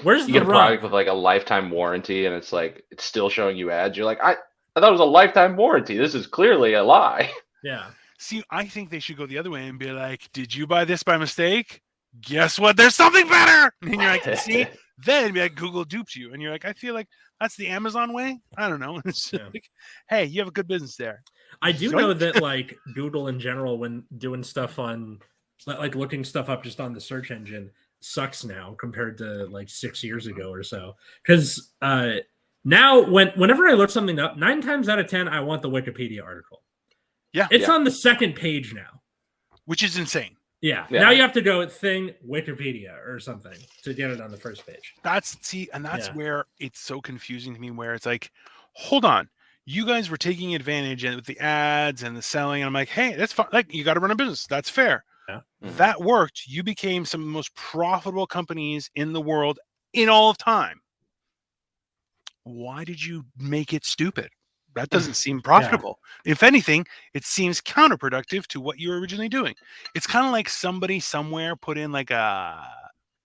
the
get a
rub?
product with like a lifetime warranty and it's like it's still showing you ads. You're like, I thought it was a lifetime warranty. This is clearly a lie.
Yeah.
See, I think they should go the other way and be like, did you buy this by mistake? Guess what? There's something better. And you're like, see? Then be like, Google duped you. And you're like, I feel like that's the Amazon way. I don't know. It's like, hey, you have a good business there.
I do know that like Google in general, when doing stuff on like looking stuff up just on the search engine, sucks now compared to like 6 years ago or so. Because now whenever I look something up, 9 times out of 10, I want the Wikipedia article.
Yeah.
It's on the second page now.
Which is insane.
Yeah. Now you have to go thing Wikipedia or something to get it on the first page.
That's where it's so confusing to me, where it's like, hold on, you guys were taking advantage and with the ads and the selling, and I'm like, hey, that's fine. Like, you got to run a business. That's fair.
Yeah.
That worked. You became some of the most profitable companies in the world in all of time. Why did you make it stupid? That doesn't seem profitable. Yeah. If anything, it seems counterproductive to what you were originally doing. It's kind of like somebody somewhere put in like a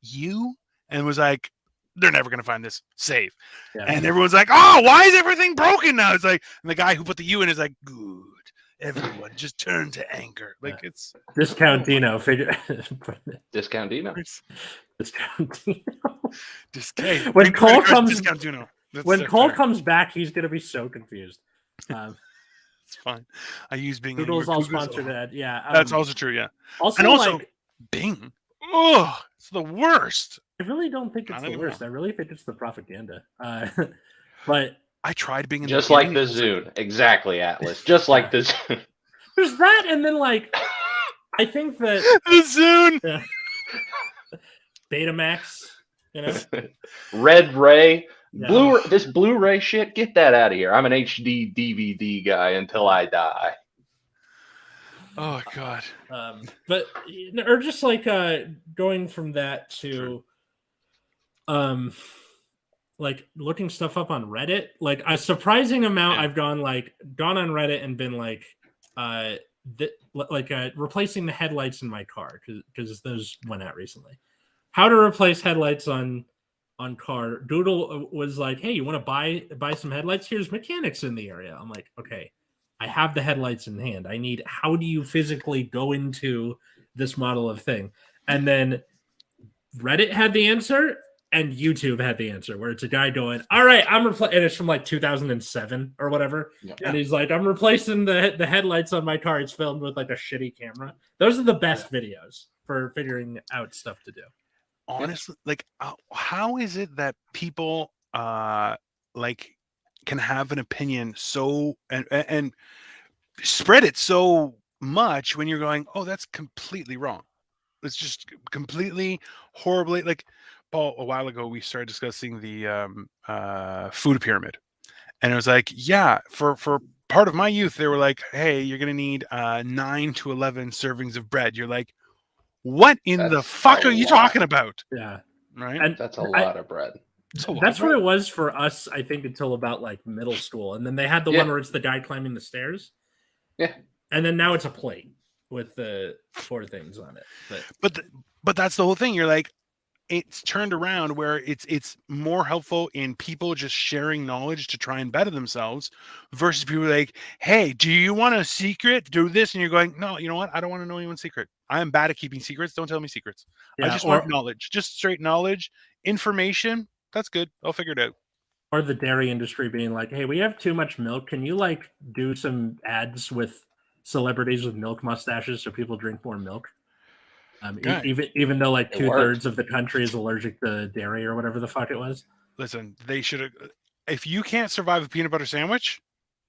U and was like, they're never going to find this. Save. Yeah. And everyone's like, oh, why is everything broken now? It's like, and the guy who put the U in is like, good. Everyone just turn to anger. Like it's
Discountino.
Discountino.
Discountino.
When Cole comes,
Discountino.
When Cole comes back, he's going to be so confused.
It's fine. I use Bing.
Google's all sponsored ad. Yeah.
That's also true. Yeah.
Also,
like, Bing. Oh, it's the worst.
I really don't think it's the worst. I really think it's the propaganda. But
I tried Bing.
Just like the Zune. Exactly, Atlas. Just like the Zune.
There's that, and then like, I think that
the Zune.
Yeah. Betamax. You know.
Red Ray.
No.
This Blu-ray shit, get that out of here. I'm an HD DVD guy until I die.
Oh God.
But or just like going from that to like looking stuff up on Reddit, like a surprising amount. I've gone on Reddit and been like replacing the headlights in my car because those went out recently. How to replace headlights on car. Doodle was like, hey, you want to buy some headlights? Here's mechanics in the area. I'm like, okay, I have the headlights in hand. How do you physically go into this model of thing? And then Reddit had the answer and YouTube had the answer, where it's a guy going, all right, and it's from like 2007 or whatever. Yeah. And he's like, I'm replacing the headlights on my car. It's filmed with like a shitty camera. Those are the best videos for figuring out stuff to do.
Honestly, like, how is it that people like can have an opinion so and spread it so much when you're going, oh, that's completely wrong. It's just completely horribly. Like Paul, a while ago, we started discussing the food pyramid, and it was like, yeah, for part of my youth, they were like, hey, you're gonna need 9 to 11 servings of bread. You're like, what in the fuck are you talking about?
Yeah.
Right.
And that's a lot of bread.
That's what it was for us, I think, until about like middle school. And then they had the one where it's the guy climbing the stairs.
Yeah.
And then now it's a plate with the 4 things on it.
But that's the whole thing. You're like, it's turned around where it's more helpful in people just sharing knowledge to try and better themselves versus people like, hey, do you want a secret? Do this. And you're going, no, you know what? I don't want to know anyone's secret. I am bad at keeping secrets. Don't tell me secrets. I just want knowledge, just straight knowledge, information. That's good. I'll figure it out.
Or the dairy industry being like, hey, we have too much milk. Can you like do some ads with celebrities with milk mustaches so people drink more milk? Even though like 2/3 of the country is allergic to dairy or whatever the fuck it was.
Listen, they should have. If you can't survive a peanut butter sandwich,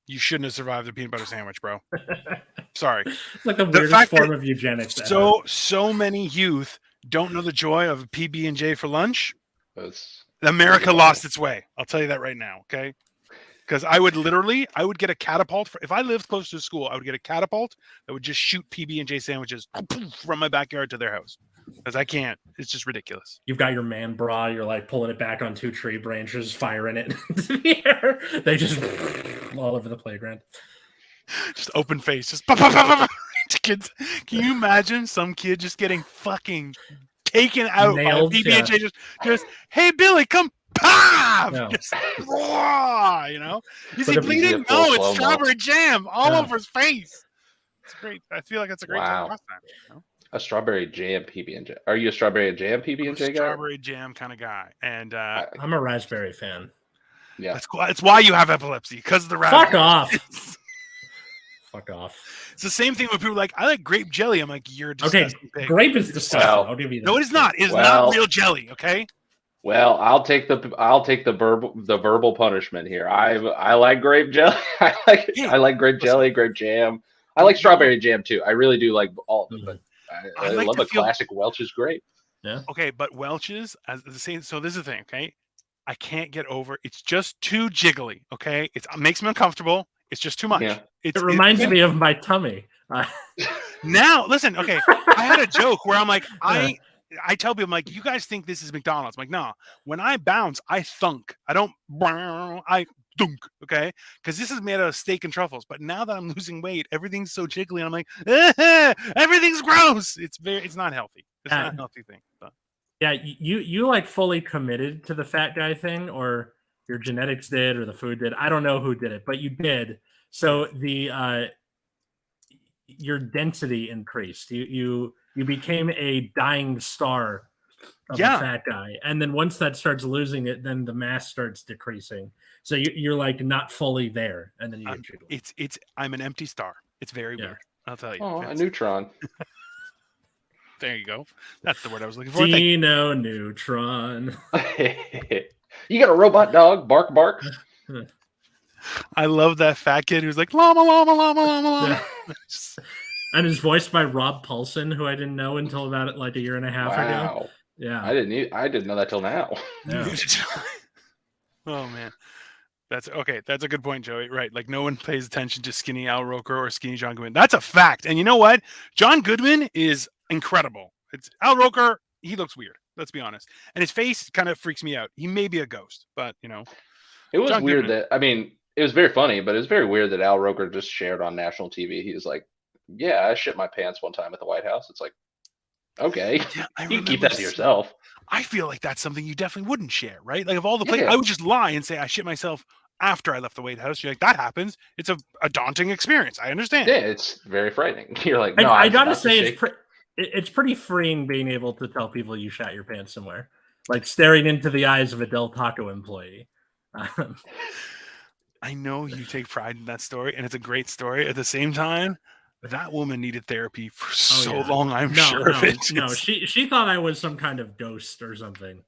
you shouldn't have survived a peanut butter sandwich, bro. Sorry.
It's like the weirdest form of eugenics.
So many youth don't know the joy of a PB&J for lunch. America lost its way. I'll tell you that right now. Okay. Because I would get a catapult. If I lived close to the school, I would get a catapult that would just shoot PB&J sandwiches from my backyard to their house. Because I can't. It's just ridiculous.
You've got your man bra. You're like pulling it back on 2 tree branches, firing it into the air. They just all over the playground.
Just open face. Just to kids. Can you imagine some kid just getting fucking taken out
Nailed,
by PB&J? Just hey Billy, come. Pah!
No.
Just, you know? Is he
But
bleeding?
full
No, it's
slow-mo.
strawberry jam all
Yeah.
over his face. It's great. I feel like that's a great
Wow.
time pastime. You know?
A strawberry jam PB&J. Are you a strawberry jam PB&J guy?
Strawberry jam kind of guy. And
I'm a raspberry fan.
Yeah.
that's cool. It's why you have epilepsy, because of the
Fuck
raspberry.
off. Fuck off.
It's the same thing when people are like, I like grape jelly. I'm like, you're a
Okay,
disgusting pig.
grape is disgusting.
Well,
I'll give you that.
No, it is not. It's
Well-
not real jelly, okay?
Well, I'll take the verbal punishment here. I like grape jelly. I like grape jelly, grape jam. I like strawberry jam too. I really do like all of them, but I
I like
love
to
a
feel-
classic Welch's grape.
Okay, but Welch's, as the same. So this is the thing, okay? I can't get over. It's just too jiggly, okay? It makes me uncomfortable. It's just too much.
Yeah.
It reminds me of my tummy.
Now, listen, okay. I had a joke where I'm like, I tell people, I'm like, you guys think this is McDonald's? I'm like, nah. When I bounce, I thunk. I don't. I dunk. Okay, because this is made out of steak and truffles. But now that I'm losing weight, everything's so jiggly, and I'm like, everything's gross. It's not healthy. It's not a healthy thing. But.
Yeah, you like fully committed to the fat guy thing, or your genetics did, or the food did. I don't know who did it, but you did. So your density increased. You became a dying star of a fat guy, and then once that starts losing it, then the mass starts decreasing. So you're like not fully there, and then you get jiggled.
I'm an empty star. It's very weird. I'll tell you.
Oh, a neutron.
There you go. That's the word I was looking for.
Dino Neutron.
You got a robot dog? Bark, bark.
I love that fat kid who's like llama, llama, llama, llama, llama.
And it's voiced by Rob Paulson, who I didn't know until about like a year and a half ago.
Wow.
Yeah,
I didn't know that till now.
Yeah.
Oh man. That's okay. That's a good point, Joey. Right. Like no one pays attention to skinny Al Roker or skinny John Goodman. That's a fact. And you know what? John Goodman is incredible. It's Al Roker. He looks weird. Let's be honest. And his face kind of freaks me out. He may be a ghost, but you know.
It was
John
weird
Goodman.
that, I mean, it was very funny, but it was very weird that Al Roker just shared on national TV. He was like, yeah, I shit my pants one time at the White House. It's like, okay,
Yeah,
you can keep that to yourself.
I feel like that's something you definitely wouldn't share, right? Like of all the places,
Yeah.
I would just lie and say I shit myself after I left the White House. You're like, that happens. It's a daunting experience. I understand.
Yeah, it's very frightening. You're like, no,
I
I'm
gotta
not
say,
just
it's pretty freeing being able to tell people you shat your pants somewhere, like staring into the eyes of a Del Taco employee.
I know you take pride in that story, and it's a great story. At the same time, that woman needed therapy for so long. I'm sure of it.
No, she thought I was some kind of ghost or something.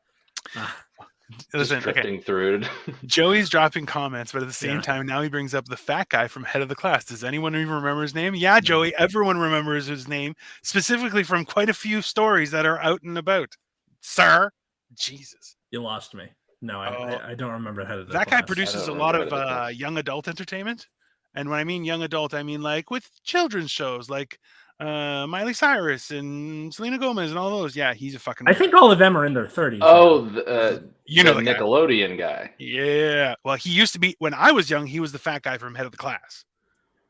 Listen,
drifting through it.
Joey's dropping comments, but at the same
Yeah.
time, now he brings up the fat guy from Head of the Class. Does anyone even remember his name? Yeah, Joey, everyone remembers his name, specifically from quite a few stories that are out and about. Sir, Jesus.
You lost me. No, I don't remember how to.
That guy
I
produces a
don't
lot
remember Head of the
of
Class.
young adult entertainment. And when I mean young adult, I mean like with children's shows like Miley Cyrus and Selena Gomez and all those. Yeah, he's a fucking.
I think all of them are in their 30s.
Oh,
you know
the
the guy.
Nickelodeon guy.
Yeah. Well, he used to be when I was young. He was the fat guy from Head of the Class.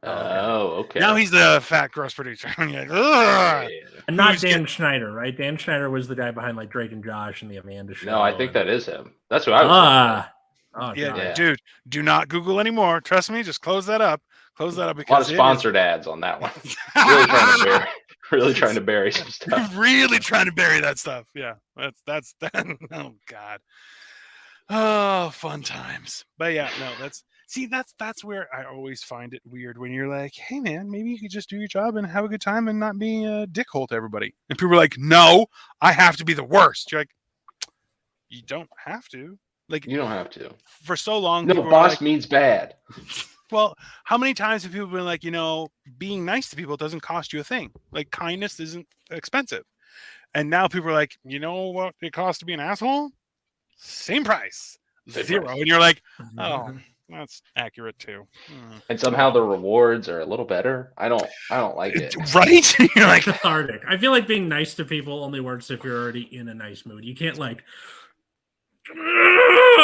Oh, okay.
Now he's the fat gross producer. You're like, "Ugh."
And not
Who's
Dan
getting-
Schneider, right? Dan Schneider was the guy behind like Drake and Josh and the Amanda Show.
No, I think
and-
that is him. That's what I was
Oh,
Yeah,
God.
Yeah.
dude, do not Google anymore. Trust me, just close that up. Close that up
thinking. A lot of
because
sponsored ads on that one. Really trying to bury some stuff.
really trying to bury that stuff. Yeah, that's oh god. Oh, fun times. But yeah, no, that's where I always find it weird when you're like, hey man, maybe you could just do your job and have a good time and not be a dickhole to everybody. And people are like, no, I have to be the worst. You're like, you don't have to. Like
You don't have to.
for so long,
No,
people were
boss
like,
means bad.
well, how many times have people been like, being nice to people doesn't cost you a thing? Like kindness isn't expensive. And now people are like, you know what it costs to be an asshole? Same price.
Same
Zero.
price.
And you're like, oh, That's accurate too.
And somehow the rewards are a little better. I don't like it.
Right? You're like,
cathartic. I feel like being nice to people only works if you're already in a nice mood. You can't like,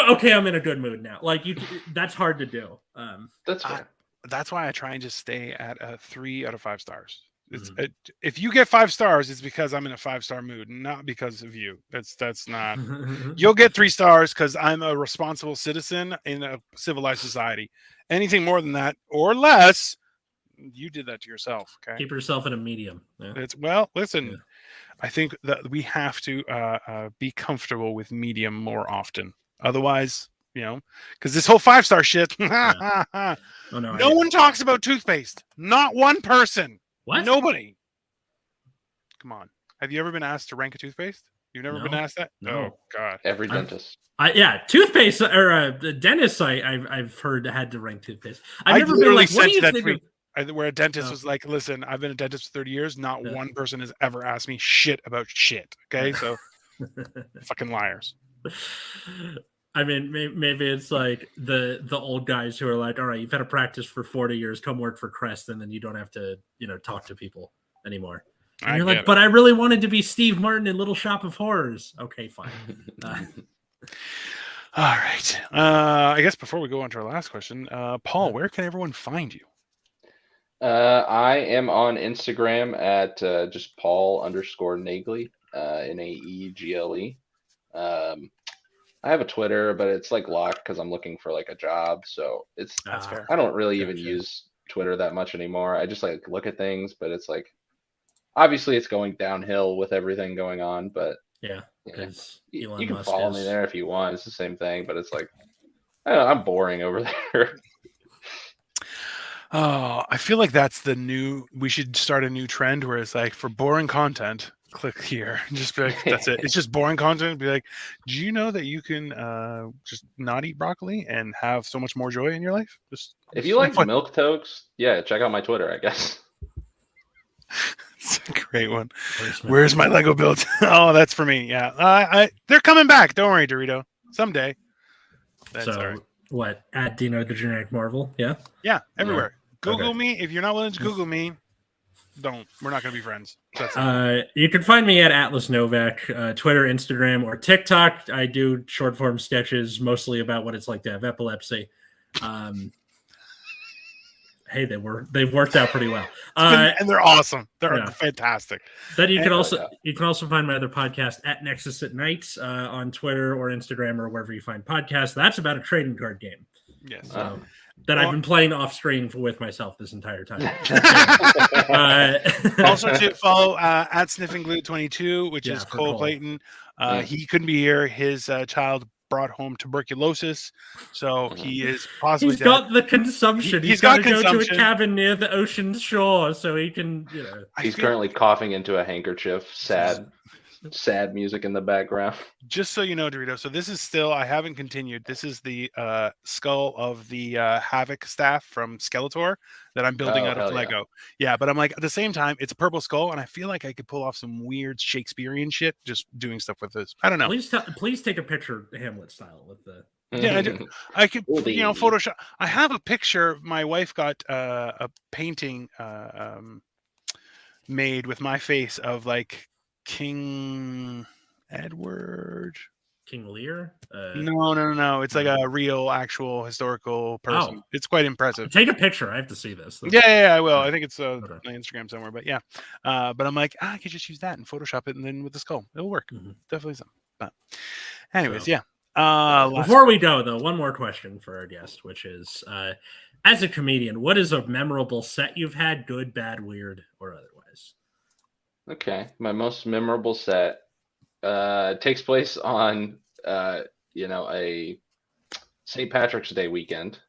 okay, I'm in a good mood now. Like that's hard to do.
That's fair.
that's why I try and just stay at a 3 out of 5 stars. It's
Mhm.
if you get 5 stars, it's because I'm in a 5-star mood, not because of you. That's not. You'll get 3 stars because I'm a responsible citizen in a civilized society. Anything more than that or less, you did that to yourself. Okay.
Keep yourself in a medium. Yeah.
Listen.
Yeah.
I think that we have to be comfortable with medium more often. Otherwise, because this whole 5-star shit.
Oh, no,
No one talks about toothpaste. Not one person.
What?
Nobody. Come on. Have you ever been asked to rank a toothpaste? You've never been
No.
asked that?
No.
Oh God.
Every dentist.
Toothpaste or the dentist I've heard had to rank toothpaste. I've
I
never been
literally
like, what
sent
do
you
you
that
think
tweet.
of?
Where a dentist
Oh.
was like, listen, I've been a dentist for 30 years. Not
Yeah.
one person has ever asked me shit about shit. Okay. So fucking liars.
I mean, maybe it's like the old guys who are like, all right, you've had a practice for 40 years, come work for Crest, and then you don't have to, talk to people anymore. And you're like, but I really wanted to be Steve Martin in Little Shop of Horrors. Okay, fine.
All right. I guess before we go on to our last question, Paul, where can everyone find you?
I am on Instagram at just Paul_Naegle, Naegle. I have a Twitter, but it's like locked because I'm looking for like a job. So
That's fair.
I don't really even
Gotcha.
use Twitter that much anymore. I just like look at things, but it's like obviously it's going downhill with everything going on. But
Yeah, because
you
Elon
can
Musk
follow me there if you want. It's the same thing, but it's like I don't know, I'm boring over there.
Oh, I feel like that's we should start a new trend where it's like for boring content, click here. Just be like, that's it. It's just boring content. Be like, do you know that you can just not eat broccoli and have so much more joy in your life?
If you like milk toast, yeah, check out my Twitter, I guess.
It's a great one. Where's my Lego build? Oh, that's for me. Yeah. They're coming back. Don't worry, Dorito. Someday. That's all right.
What? At Dino the Generic Marvel? Yeah?
Yeah, everywhere.
Yeah.
Google
Okay.
me. If you're not willing to Google me, don't. We're not going to be friends. That's
You can find me at Atlas Novak, Twitter, Instagram, or TikTok. I do short form sketches mostly about what it's like to have epilepsy. Hey, they've worked out pretty well.
And they're awesome. They're fantastic.
Then you can also find my other podcast at Nexus at Night on Twitter or Instagram or wherever you find podcasts. That's about a trading card game.
Yes.
That I've been playing off screen with myself this entire time.
Also to follow at Sniffing Glue 22, which is Cole Clayton. He couldn't be here. His child brought home tuberculosis, so he is possibly
He's got the consumption. He's got to go to a cabin near the ocean shore so he can,
He's currently coughing into a handkerchief. Sad music in the background.
Just so you know, Dorito, so this is still, I haven't continued. This is the skull of the Havoc staff from Skeletor that I'm building out of Lego. Yeah, but I'm like, at the same time, it's a purple skull, and I feel like I could pull off some weird Shakespearean shit just doing stuff with this. I don't know.
Please take a picture Hamlet style with the.
Yeah, I could, Photoshop. I have a picture. My wife got a painting made with my face of like King Edward.
King Lear?
No. It's like a real, actual historical person.
Oh.
It's quite impressive.
Take a picture. I have to see this.
Yeah, I will. I think it's on Instagram somewhere. But yeah, but I'm like, I could just use that and Photoshop it, and then with the skull, it'll work.
Mm-hmm.
Definitely something. But anyways,
So,
yeah.
Before we go, though, one more question for our guest, which is, as a comedian, what is a memorable set you've had, good, bad, weird, or otherwise?
Okay, my most memorable set takes place on a St. Patrick's Day weekend.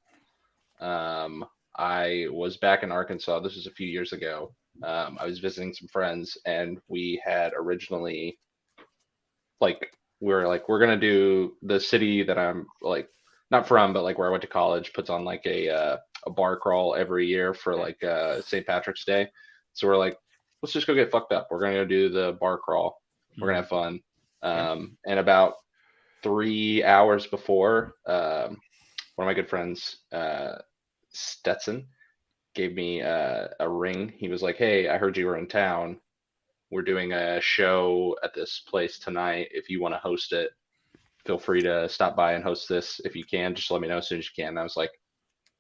I was back in Arkansas. This was a few years ago. I was visiting some friends, and we had originally we're gonna do the city that I'm like not from, but like where I went to college puts on like a bar crawl every year for like St. Patrick's Day. So we're like, let's just go get fucked up. We're gonna go do the bar crawl. We're gonna have fun. And about 3 hours before, one of my good friends, Stetson, gave me a ring. He was like, "Hey, I heard you were in town. We're doing a show at this place tonight. If you want to host it, feel free to stop by and host this. If you can, just let me know as soon as you can." And I was like,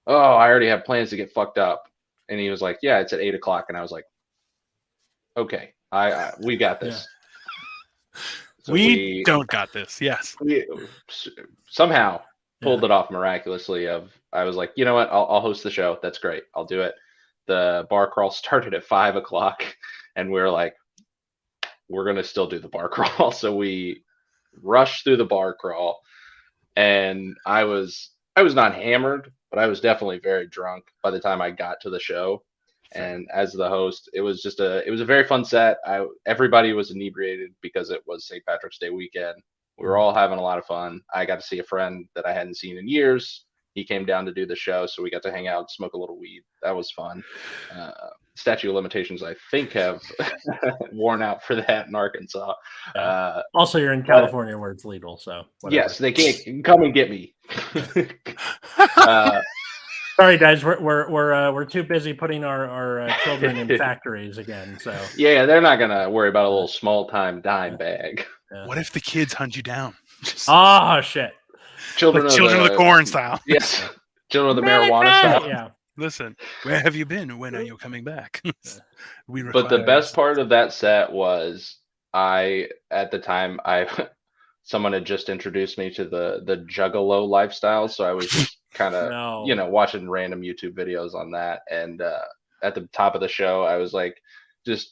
"Oh, I already have plans to get fucked up." And he was like, "Yeah, it's at 8:00." And I was like, "Okay, we got this."
Yeah.
So
we don't got this. Yes.
We somehow pulled it off miraculously. I was like, you know what? I'll host the show. That's great. I'll do it. The bar crawl started at 5:00, and we were like, we're gonna still do the bar crawl. So we rushed through the bar crawl, and I was not hammered, but I was definitely very drunk by the time I got to the show. And as the host, it was a very fun set. Everybody was inebriated because it was St. Patrick's Day weekend. We were all having a lot of fun. I got to see a friend that I hadn't seen in years. He came down to do the show, so we got to hang out, smoke a little weed. That was fun. Statute of limitations, I think, have worn out for that in Arkansas.
Also, you're in California where it's legal, so whatever.
Yes, they can't come and get me.
Sorry, guys, we're too busy putting our children in factories again. So
yeah, they're not gonna worry about a little small time dime bag.
Yeah.
What if the kids hunt you down?
Oh shit!
Children of the corn style.
Yes, children of the marijuana style.
Yeah.
Listen, where have you been? When are you coming back?
But the best part of that set was at the time someone had just introduced me to the Juggalo lifestyle, so I was just kind of watching random YouTube videos on that. And at the top of the show, I was like,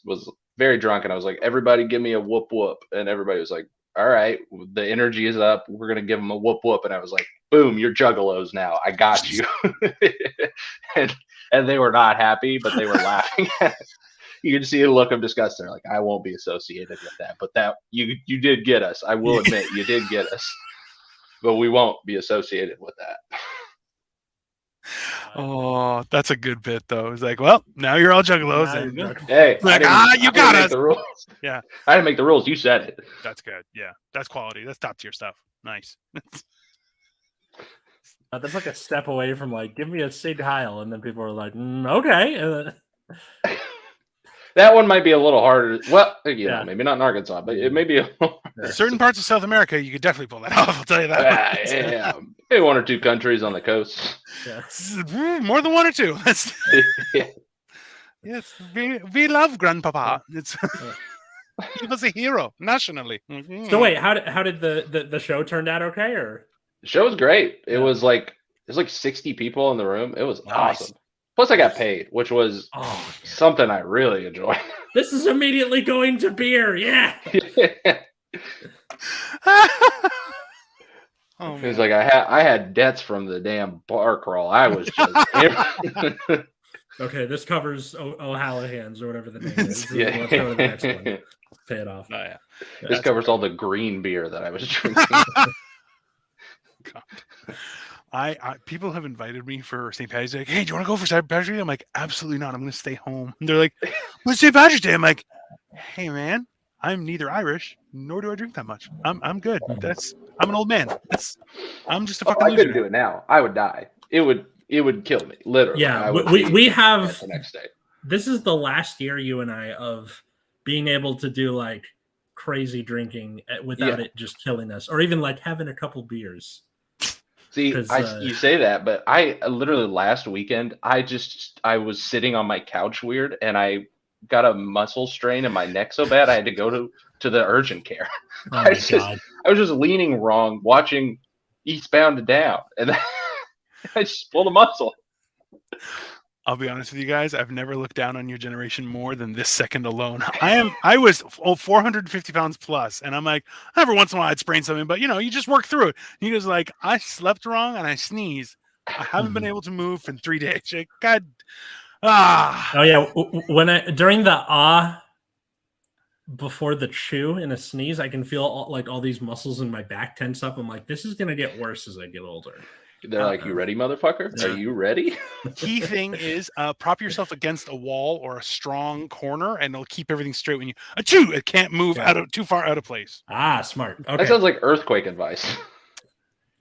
was very drunk, and I was like, "Everybody, give me a whoop whoop," and everybody was like, "All right, the energy is up. We're gonna give them a whoop whoop." And I was like, "Boom, you're Juggalos now. I got you." and they were not happy, but they were laughing. You can see a look of disgust. They're like, "I won't be associated with that." But that you did get us. I will admit, you did get us. But we won't be associated with that.
Oh, that's a good bit, though. It's like, well, now you're all Juggalos.
Hey,
like, you got us.
The rules.
Yeah,
I didn't make the rules. You said it.
That's good. Yeah, that's quality. That's top tier stuff. Nice.
That's like a step away from like, give me a Sig Heil, and then people are like, okay.
That one might be a little harder. Well, know, maybe not in Arkansas, but it may be
certain parts of South America. You could definitely pull that off. I'll tell you that.
Yeah, maybe one or two countries on the coast.
Yeah. More than one or two. Yes, we love Grandpapa. He was a hero nationally. Mm-hmm.
So wait, how did the show turn out? Okay, or
the show was great. It was like 60 people in the room. It was awesome. Plus, I got paid, which was something I really enjoyed.
This is immediately going to beer. Yeah.
It was like I had debts from the damn bar crawl. I was just
okay. This covers O'Hallahan's or whatever the name is.
Yeah.
Let's go to the next one. Pay it off.
Oh, yeah.
This covers all the green beer that I was drinking.
People have invited me for St. Patrick's Day. Like, hey, do you want to go for St. Patrick's Day? I'm like, absolutely not. I'm going to stay home. And they're like, what's St. Patrick's Day? I'm like, hey, man, I'm neither Irish nor do I drink that much. I'm good. I'm an old man. I'm just a fucking loser.
I couldn't do it now. I would die. It would kill me, literally.
Yeah, we have the next day. This is the last year, you and I, of being able to do like crazy drinking without it just killing us, or even like having a couple beers.
See, you say that, but I literally last weekend, I was sitting on my couch weird, and I got a muscle strain in my neck so bad I had to go to the urgent care.
Oh
I was just leaning wrong, watching Eastbound and Down, and I just pulled a muscle.
I'll be honest with you guys. I've never looked down on your generation more than this second alone. I was 450 pounds plus, and I'm like, every once in a while I'd sprain something, but you just work through it. He goes like, I slept wrong and I sneezed. I haven't been able to move in 3 days. Like, God.
Oh yeah. During the before the chew and a sneeze, I can feel all these muscles in my back tense up. I'm like, this is gonna get worse as I get older.
They're like, you ready, motherfucker?
Yeah.
Are you ready?
Key thing is prop yourself against a wall or a strong corner, and it'll keep everything straight when you it can't move too far out of place.
Smart. Okay.
That sounds like earthquake advice.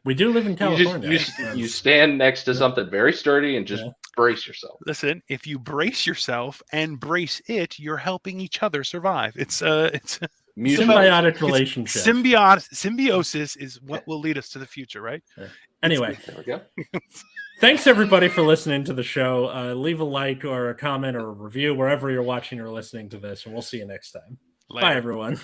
We do live in California.
You stand next to something very sturdy and just brace yourself.
Listen, if you brace yourself and brace it, you're helping each other survive. It's
symbiotic relationship.
Symbiosis is what will lead us to the future, right?
Anyway,
there we go.
Thanks everybody for listening to the show. Leave a like or a comment or a review wherever you're watching or listening to this, and we'll see you next time.
Later.
Bye, everyone.